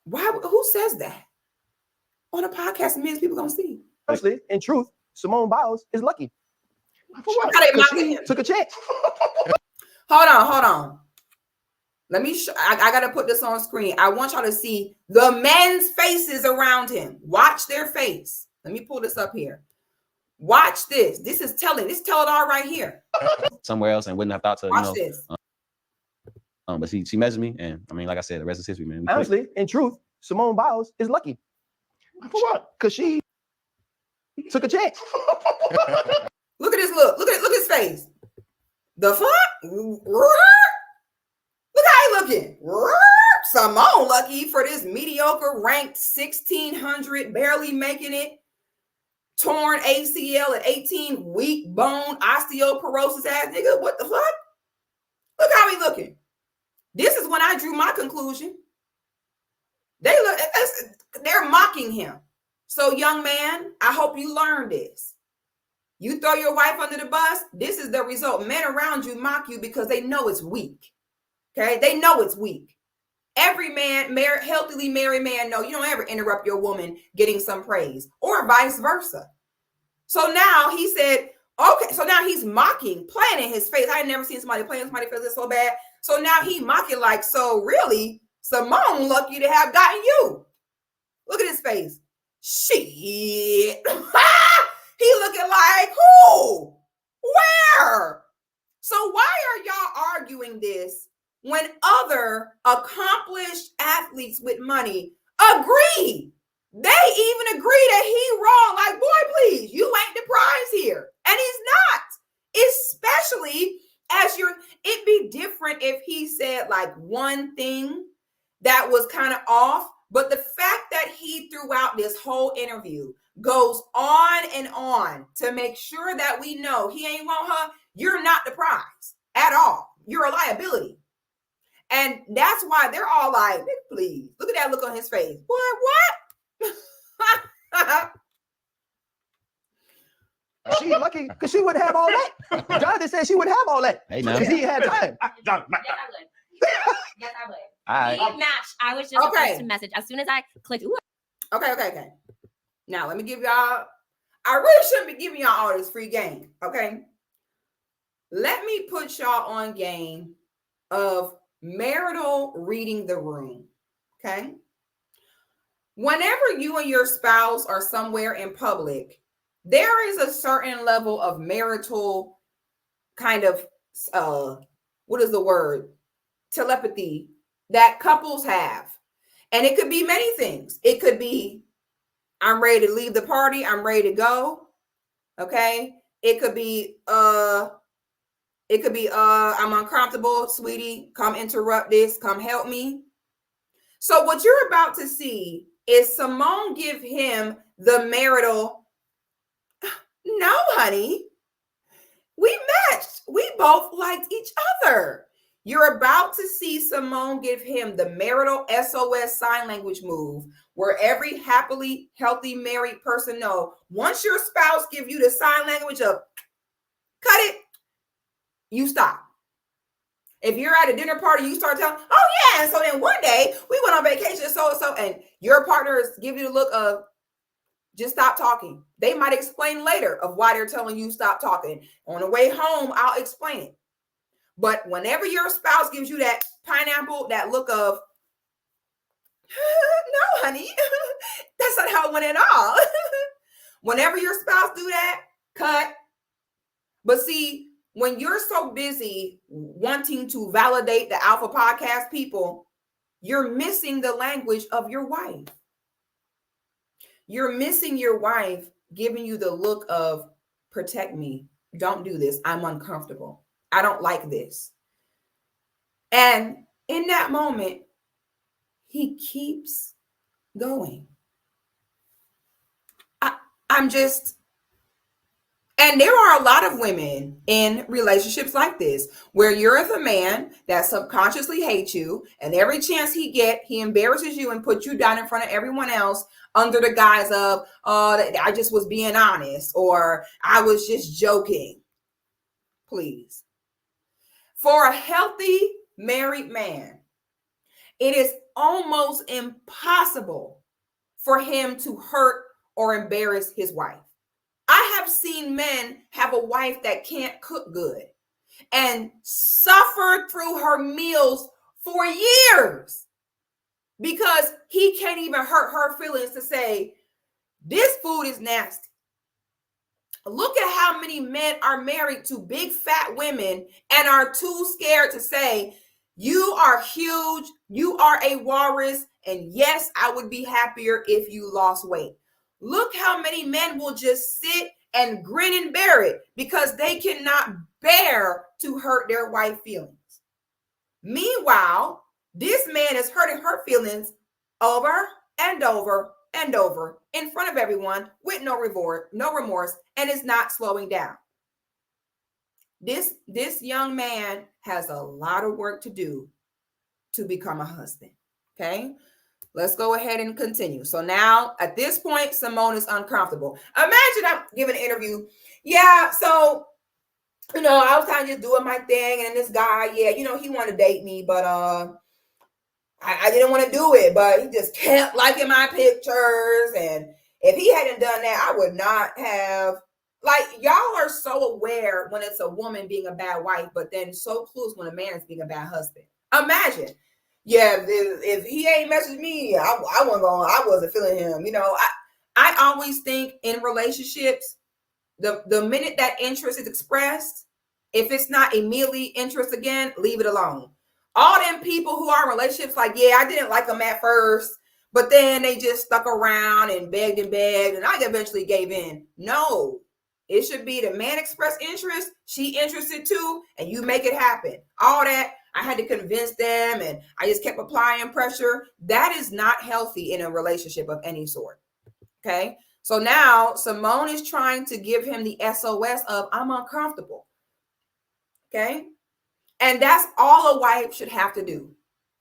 Why? Who says that on a podcast? Millions of people gonna see. Honestly, in truth, Simone Biles is lucky. For what? How they mocking him? Took a chance. Hold on. Let me. I gotta put this on screen. I want y'all to see the men's faces around him. Watch their face. Let me pull this up here. Watch this. This is telling. This tell it all right here. Somewhere else and wouldn't have thought to, Watch you know. this. But she messaged me, and I mean, like I said, the rest is history, man. Honestly, in truth, Simone Biles is lucky. For what? Because she took a chance. Look at this look. Look at his face. The fuck? Look how he looking. Simone lucky for this mediocre ranked 1600, barely making it. Torn ACL at 18, weak bone, osteoporosis ass nigga. What the fuck? Look how he looking. This is when I drew my conclusion. They're mocking him. So, young man, I hope you learn this. You throw your wife under the bus, this is the result. Men around you mock you because they know it's weak. Okay, they know it's weak. Every man, healthily married man, know you don't ever interrupt your woman getting some praise, or vice versa. So now he said, okay, so now he's mocking, playing in his face. I had never seen somebody playing somebody's face so bad. So now he mocking like, so really, Simone lucky to have gotten you. Look at his face. Shit. He looking like, who? Where? So why are y'all arguing this when other accomplished athletes with money agree? They even agree that he wrong. Like, boy, please, you ain't the prize here. And he's not. Especially as it'd be different if he said like one thing that was kind of off. But the fact that he throughout this whole interview goes on and on to make sure that we know he ain't want her, you're not the prize at all. You're a liability. And that's why they're all like, please, look at that look on his face. Boy, what? She lucky because she wouldn't have all that. Jonathan said she wouldn't have all that. Hey, now. Because he had time. John, Yes, I would. Yes, I would. All right. It matched. I was just Okay. supposed to message as soon as I clicked. Ooh, Okay. Now, let me give y'all, I really shouldn't be giving y'all all this free game, okay? Let me put y'all on game of marital reading the room, okay? Whenever you and your spouse are somewhere in public, there is a certain level of marital kind of, what is the word? Telepathy that couples have. And it could be many things. It could be, I'm ready to leave the party. I'm ready to go. Okay. It could be, I'm uncomfortable, sweetie. Come interrupt this. Come help me. So what you're about to see is Simone give him the marital. No, honey. We matched. We both liked each other. You're about to see Simone give him the marital SOS sign language move, where every happily healthy married person know once your spouse give you the sign language of cut it, you stop. If you're at a dinner party, you start telling, oh yeah, and so then one day we went on vacation, so, and your partner is giving you the look of just stop talking. They might explain later of why they're telling you stop talking. On the way home, I'll explain it. But whenever your spouse gives you that pineapple, that look of, no, honey, that's not how it went at all. Whenever your spouse do that, cut. But see, when you're so busy wanting to validate the Alpha Podcast people, you're missing the language of your wife. You're missing your wife giving you the look of protect me. Don't do this. I'm uncomfortable. I don't like this. And in that moment, he keeps going. And there are a lot of women in relationships like this, where you're the man that subconsciously hates you, and every chance he get, he embarrasses you and puts you down in front of everyone else under the guise of, I just was being honest, or I was just joking. Please. For a healthy married man, it is almost impossible for him to hurt or embarrass his wife. I have seen men have a wife that can't cook good and suffer through her meals for years because he can't even hurt her feelings to say, this food is nasty. Look at how many men are married to big fat women and are too scared to say, you are huge, you are a walrus, and yes, I would be happier if you lost weight. Look how many men will just sit and grin and bear it because they cannot bear to hurt their wife feelings. Meanwhile, this man is hurting her feelings over and over and over in front of everyone with no remorse, and is not slowing down. This young man has a lot of work to do to become a husband. Okay, let's go ahead and continue. So now at this point, Simone is uncomfortable. Imagine I'm giving an interview. Yeah, so you know, I was kind of just doing my thing, and this guy, yeah, you know, he wanted to date me, but I didn't want to do it, but he just kept liking my pictures, and if he hadn't done that, I would not have. Like, y'all are so aware when it's a woman being a bad wife, but then so clueless when a man is being a bad husband. Imagine, yeah, if he ain't messaged me, I wasn't feeling him. You know, I always think in relationships, the minute that interest is expressed, if it's not immediately interest again, leave it alone. All them people who are in relationships, like, yeah, I didn't like them at first, but then they just stuck around and begged, and I eventually gave in. No, it should be the man expressed interest, she interested too, and you make it happen. All that, I had to convince them, and I just kept applying pressure. That is not healthy in a relationship of any sort. Okay? So now Simone is trying to give him the SOS of, I'm uncomfortable. Okay? And that's all a wife should have to do.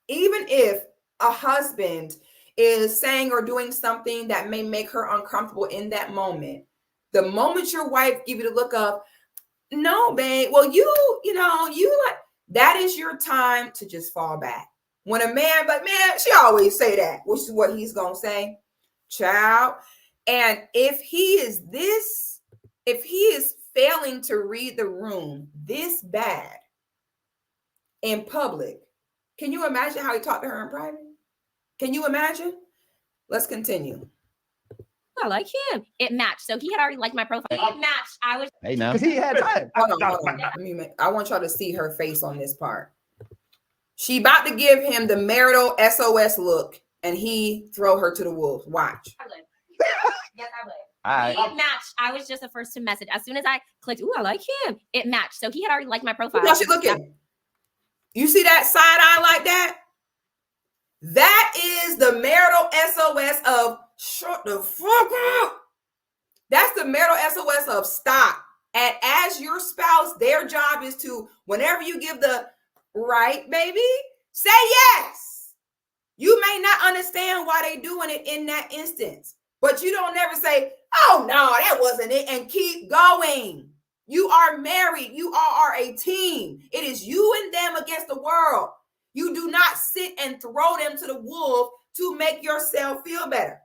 Even if a husband is saying or doing something that may make her uncomfortable in that moment, the moment your wife give you the look of, no, babe, well, you like, that is your time to just fall back. When a man, but man, she always say that, which is what he's going to say, child. And if he is failing to read the room this bad in public, can you imagine how he talked to her in private? Can you imagine? Let's continue. I like him. It matched. So he had already liked my profile. It matched. I was. Hey, now. Because he had time. Hold on. I want y'all to see her face on this part. She about to give him the marital SOS look, and he throw her to the wolves. Watch. I would. Yes, I would. All right. It matched. I was just the first to message. As soon as I clicked, ooh, I like him. It matched. So he had already liked my profile. How she looking? You see that side eye like that? That is the marital SOS of shut the fuck up. That's the marital SOS of stop. And as your spouse, their job is to, whenever you give the right, baby, say yes. You may not understand why they doing it in that instance, but you don't never say, oh no, that wasn't it, and keep going. You are married. You all are a team. It is you and them against the world. You do not sit and throw them to the wolf to make yourself feel better.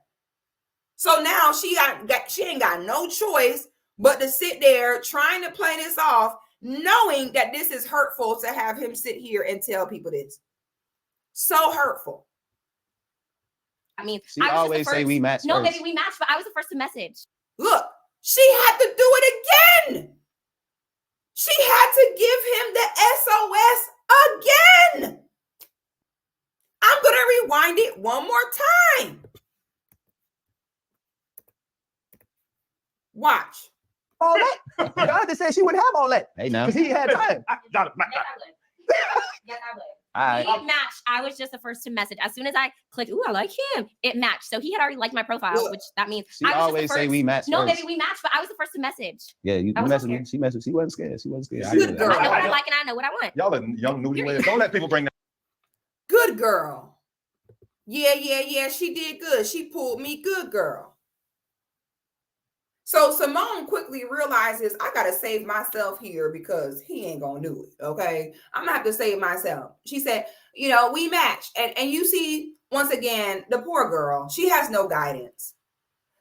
So now she ain't got no choice but to sit there trying to play this off, knowing that this is hurtful to have him sit here and tell people this. So hurtful. I mean, She I was always say we match No, first. baby, we matched, but I was the first to message. Look, she had to do it again. She had to give him the SOS again. I'm going to rewind it one more time. Watch. All that. Jonathan said she wouldn't have all that. Hey, now. Because he had time. Yes, I would. Yes, I would. All right. It matched. I was just the first to message. As soon as I clicked, ooh, I like him. It matched. So he had already liked my profile, Look, which that means She I was always just the say first. we match No, first. baby, we matched, but I was the first to message. Yeah, you I was messaged okay. me. She messaged. She wasn't scared. She wasn't scared. I Good knew that. girl. I know what I like and I know what I want. Y'all are young newlyweds. Don't let people bring that. Good girl. Yeah. She did good. She pulled me. Good girl. So Simone quickly realizes I got to save myself here because he ain't going to do it. Okay. I'm going to have to save myself. She said, you know, we matched. And you see, once again, the poor girl, she has no guidance.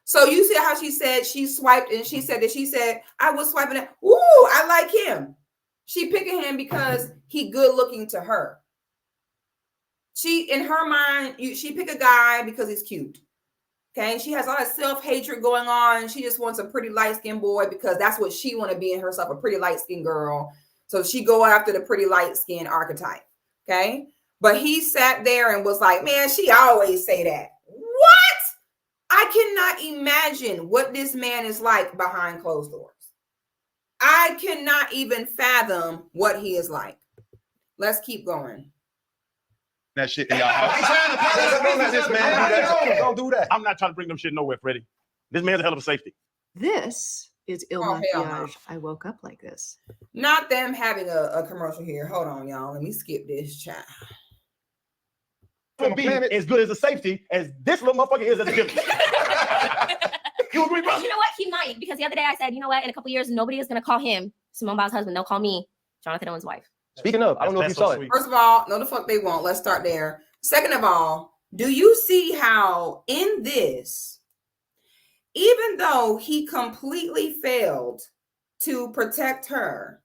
So you see how she said she swiped and she said, I was swiping it. Ooh, I like him. She picking him because he good looking to her. She, in her mind, she pick a guy because he's cute. Okay, she has a lot of self-hatred going on. She just wants a pretty light-skinned boy because that's what she want to be in herself, a pretty light-skinned girl. So she go after the pretty light-skinned archetype. Okay, but he sat there and was like, man, she always say that. What? I cannot imagine what this man is like behind closed doors. I cannot even fathom what he is like. Let's keep going. That shit in y'all house. Don't let this man do that. Don't do that. I'm not trying to bring them shit nowhere, Freddie. This man's a hell of a safety. This is ill Oh, hell no. maquillage. I woke up like this. Not them having a commercial here. Hold on, y'all. Let me skip this chat. Will be as good as a safety as this little motherfucker is as a gym. You agree, bro? You know what? He might, because the other day I said, you know what? In a couple years, nobody is going to call him Simone Biles' husband. They'll call me Jonathan Owen's wife. Speaking of, I don't know if you That's so saw it. sweet. First of all, no, the fuck they won't. Let's start there. Second of all, do you see how in this, even though he completely failed to protect her,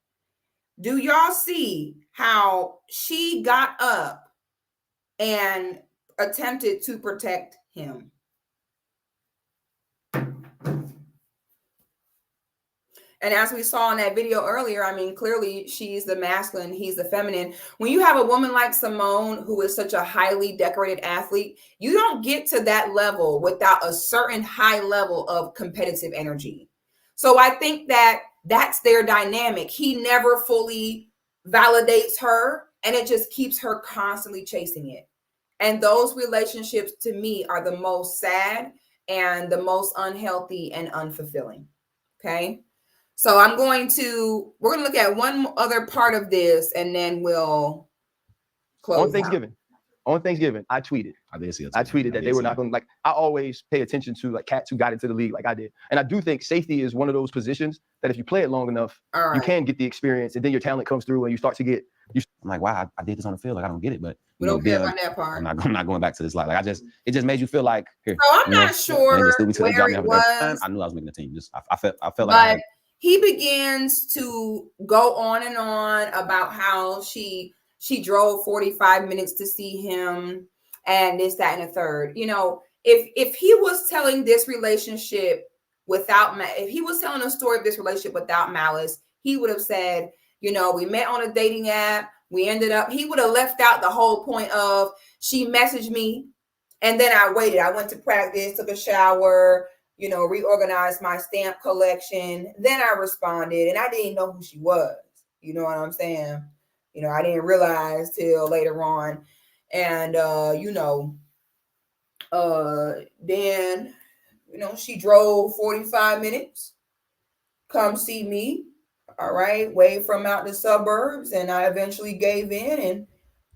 do y'all see how she got up and attempted to protect him? And as we saw in that video earlier, I mean, clearly she's the masculine, he's the feminine. When you have a woman like Simone, who is such a highly decorated athlete, you don't get to that level without a certain high level of competitive energy. So I think that that's their dynamic. He never fully validates her, and it just keeps her constantly chasing it. And those relationships, to me, are the most sad and the most unhealthy and unfulfilling. Okay. So we're going to look at one other part of this, and then we'll close On Thanksgiving, I tweeted. I did see it. I tweeted that they were not going to, like, I always pay attention to like cats who got into the league like I did. And I do think safety is one of those positions that if you play it long enough, All right. you can get the experience, and then your talent comes through and you start to get. I'm like, wow, I did this on the field. Like, I don't get it, but We don't care about that part. I'm not going back to this life. Like, it just made you feel like here. So I'm not sure and it just threw me to the where job. it was. I knew I was making the team. Just I felt like I But had, he begins to go on and on about how she drove 45 minutes to see him and this, that, and the third. You know, if he was telling this relationship if he was telling a story of this relationship without malice, he would have said, you know, we met on a dating app. We ended up, he would have left out the whole point of she messaged me and then I waited. I went to practice, took a shower, you know, reorganized my stamp collection. Then I responded, and I didn't know who she was. You know what I'm saying? You know, I didn't realize till later on. And, then, you know, she drove 45 minutes, come see me. All right, way from out the suburbs. And I eventually gave in, and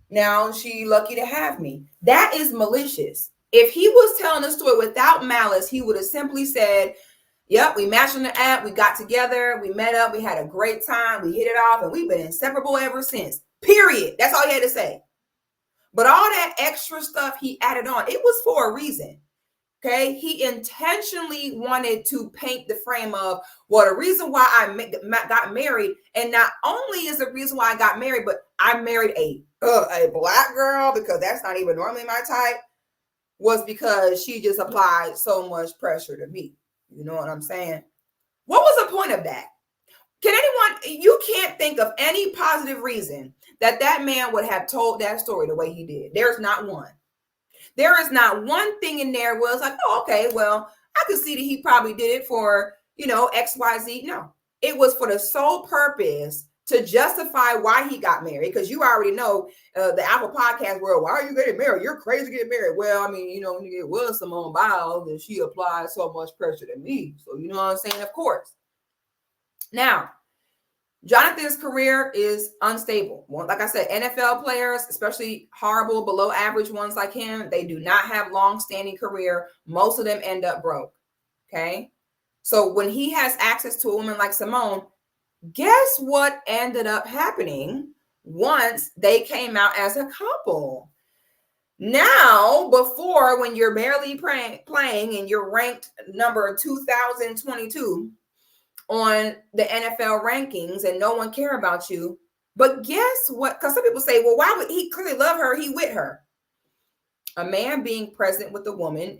now she lucky to have me. That is malicious. If he was telling a story without malice, he would have simply said, yep, we matched on the app, we got together, we met up, we had a great time, we hit it off, and we've been inseparable ever since. Period. That's all he had to say. But all that extra stuff he added on, it was for a reason. Okay, he intentionally wanted to paint the frame of, well, the reason why I got married, and not only is the reason why I got married, but I married a black girl, because that's not even normally my type, was because she just applied so much pressure to me. You know what I'm saying? What was the point of that? You can't think of any positive reason that man would have told that story the way he did. There's not one. There is not one thing in there where it's like, oh, okay, well, I could see that he probably did it for, you know, XYZ. No, it was for the sole purpose to justify why he got married. Because you already know the Apple Podcast world, why are you getting married? You're crazy to get married. Well, I mean, you know, it was Simone Biles and she applied so much pressure to me. So, you know what I'm saying? Of course. Now, Jonathan's career is unstable. Well, like I said, NFL players, especially horrible, below average ones like him, they do not have long-standing career. Most of them end up broke. Okay. So when he has access to a woman like Simone, guess what ended up happening once they came out as a couple? Now, before, when you're barely playing and you're ranked number 2022 on the NFL rankings and no one care about you. But guess what? Because some people say, well, why would he clearly love her? He with her. A man being present with a woman,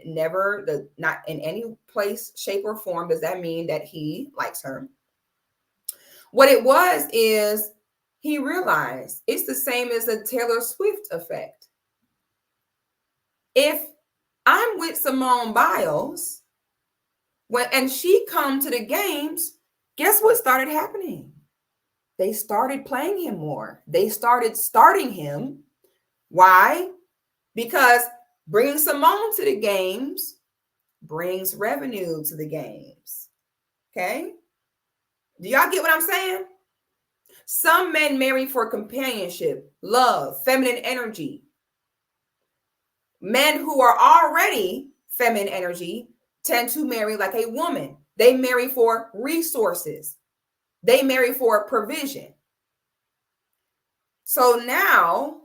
not in any place, shape, or form does that mean that he likes her. What it was is he realized it's the same as the Taylor Swift effect. If I'm with Simone Biles, and she come to the games, guess what started happening? They started playing him more. They started starting him. Why? Because bringing Simone to the games brings revenue to the games. Okay? Do y'all get what I'm saying? Some men marry for companionship, love, feminine energy. Men who are already feminine energy tend to marry like a woman. They marry for resources. They marry for provision. So now,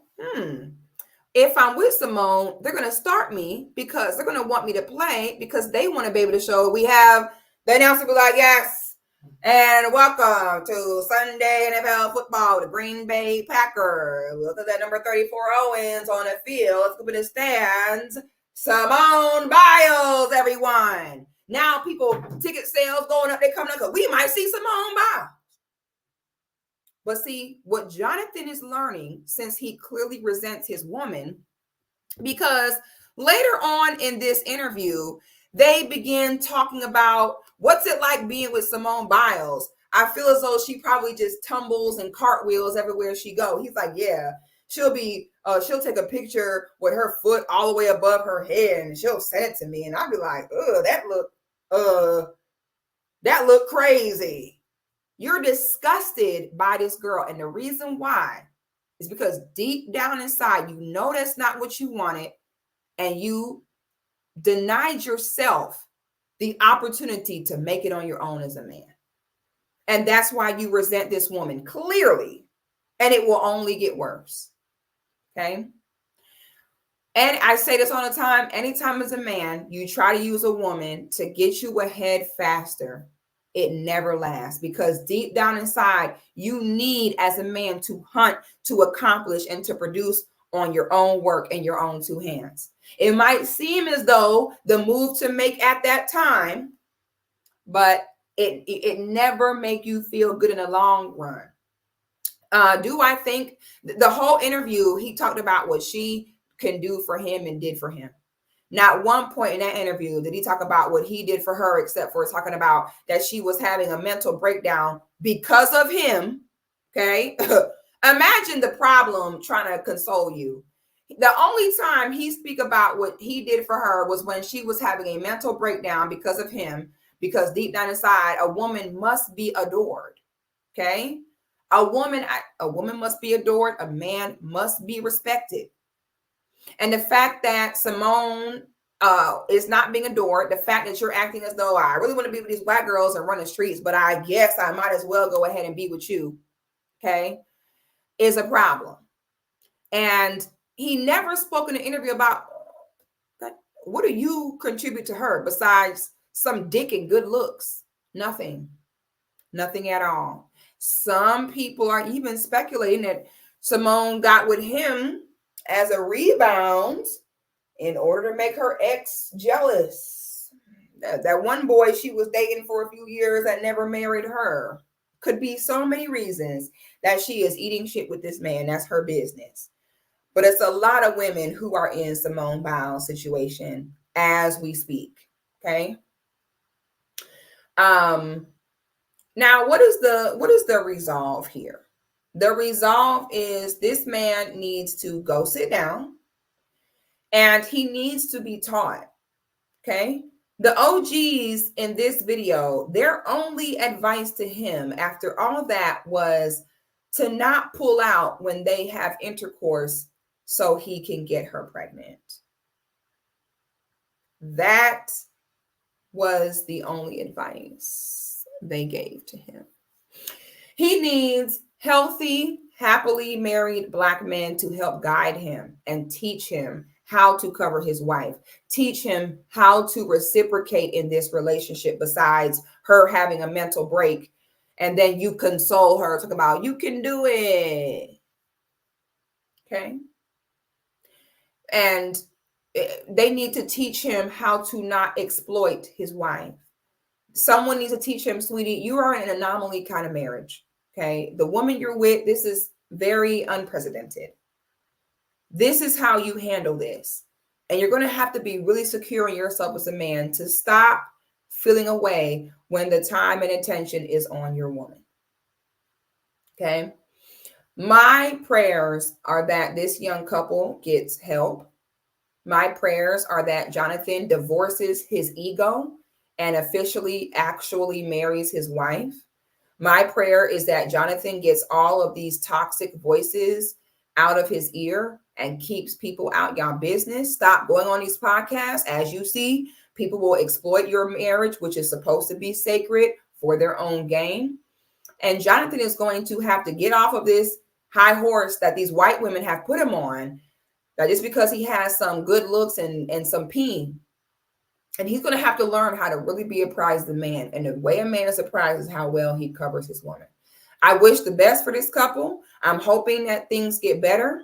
if I'm with Simone, they're going to start me because they're going to want me to play because they want to be able to show we have the announcer be like, yes, and welcome to Sunday NFL football, the Green Bay Packers. Look at that number 34 Owens on the field. Let's go in the stands. Simone Biles, everyone. Now people, ticket sales going up, they coming up because we might see Simone Biles. But see, what Jonathan is learning, since he clearly resents his woman, because later on in this interview, they begin talking about what's it like being with Simone Biles. I feel as though she probably just tumbles and cartwheels everywhere she goes. He's like, yeah, she'll take a picture with her foot all the way above her head and she'll send it to me. And I'll be like, that look crazy. You're disgusted by this girl. And the reason why is because deep down inside, you know that's not what you wanted. And you denied yourself the opportunity to make it on your own as a man. And that's why you resent this woman clearly. And it will only get worse. Okay. And I say this all the time. Anytime as a man, you try to use a woman to get you ahead faster, it never lasts, because deep down inside, you need as a man to hunt, to accomplish, and to produce on your own work and your own two hands. It might seem as though the move to make at that time, but it never make you feel good in the long run. Do I think the whole interview, he talked about what she can do for him and did for him. Not one point in that interview did he talk about what he did for her, except for talking about that she was having a mental breakdown because of him. Okay. Imagine the problem trying to console you. The only time he speak about what he did for her was when she was having a mental breakdown because of him, because deep down inside, a woman must be adored. Okay. A woman must be adored. A man must be respected. And the fact that Simone is not being adored, the fact that you're acting as though I really want to be with these white girls and run the streets, but I guess I might as well go ahead and be with you, okay, is a problem. And he never spoke in an interview about what do you contribute to her besides some dick and good looks? Nothing at all. Some people are even speculating that Simone got with him as a rebound in order to make her ex jealous. That one boy she was dating for a few years that never married her. Could be so many reasons that she is eating shit with this man. That's her business. But it's a lot of women who are in Simone Biles' situation as we speak. Okay. Now, what is the resolve here? The resolve is this man needs to go sit down and he needs to be taught. Okay. The OGs in this video, their only advice to him after all that was to not pull out when they have intercourse so he can get her pregnant. That was the only advice they gave to him. He needs healthy, happily married Black men to help guide him and teach him how to cover his wife, teach him how to reciprocate in this relationship besides her having a mental break. And then you console her, talk about, you can do it. Okay. And they need to teach him how to not exploit his wife. Someone needs to teach him, sweetie, you are in an anomaly kind of marriage. Okay. The woman you're with, this is very unprecedented. This is how you handle this. And you're going to have to be really secure in yourself as a man to stop feeling away when the time and attention is on your woman. Okay. My prayers are that this young couple gets help. My prayers are that Jonathan divorces his ego and officially actually marries his wife. My prayer is that Jonathan gets all of these toxic voices out of his ear and keeps people out y'all business. Stop going on these podcasts. As you see, people will exploit your marriage, which is supposed to be sacred, for their own gain. And Jonathan is going to have to get off of this high horse that these white women have put him on, that just because he has some good looks and some peen. And he's going to have to learn how to really be a prized man. And the way a man is a prize is how well he covers his woman. I wish the best for this couple. I'm hoping that things get better.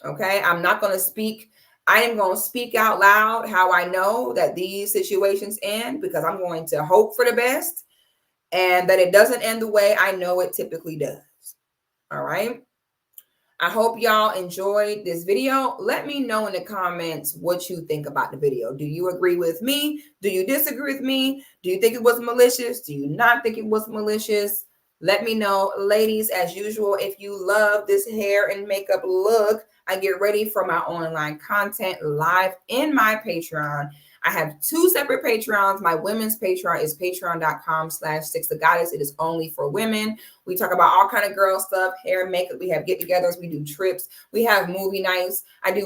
Okay. I'm not going to speak. I am going to speak out loud how I know that these situations end, because I'm going to hope for the best and that it doesn't end the way I know it typically does. All right. I hope y'all enjoyed this video. Let me know in the comments what you think about the video. Do you agree with me? Do you disagree with me? Do you think it was malicious? Do you not think it was malicious? Let me know. Ladies, as usual, if you love this hair and makeup look, I get ready for my online content live in my Patreon. I have 2 separate Patreons. My women's Patreon is patreon.com/Sixthegoddis. It is only for women. We talk about all kind of girl stuff, hair, makeup. We have get-togethers. We do trips. We have movie nights.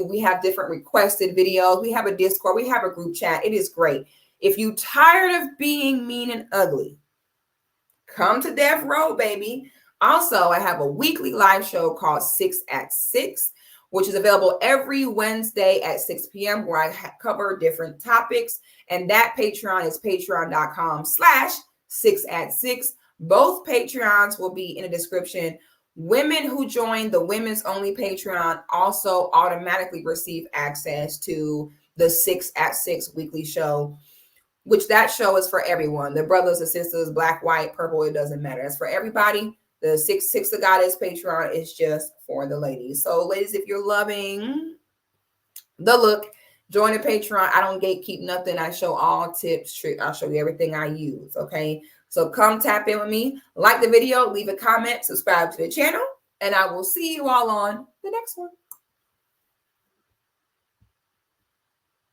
We have different requested videos. We have a Discord. We have a group chat. It is great. If you tired of being mean and ugly, come to Death Row, baby. Also, I have a weekly live show called 6 at 6. Which is available every Wednesday at 6 p.m. where I cover different topics. And that Patreon is patreon.com/6 at 6. Both Patreons will be in the description. Women who join the women's only Patreon also automatically receive access to the 6 at 6 weekly show, which that show is for everyone. The brothers, the sisters, black, white, purple, it doesn't matter. It's for everybody. The Sixthegoddis Patreon is just for the ladies. So ladies, if you're loving the look, join the Patreon. I don't gatekeep nothing. I show all tips, tricks. I'll show you everything I use. Okay. So come tap in with me. Like the video, leave a comment, subscribe to the channel, and I will see you all on the next one.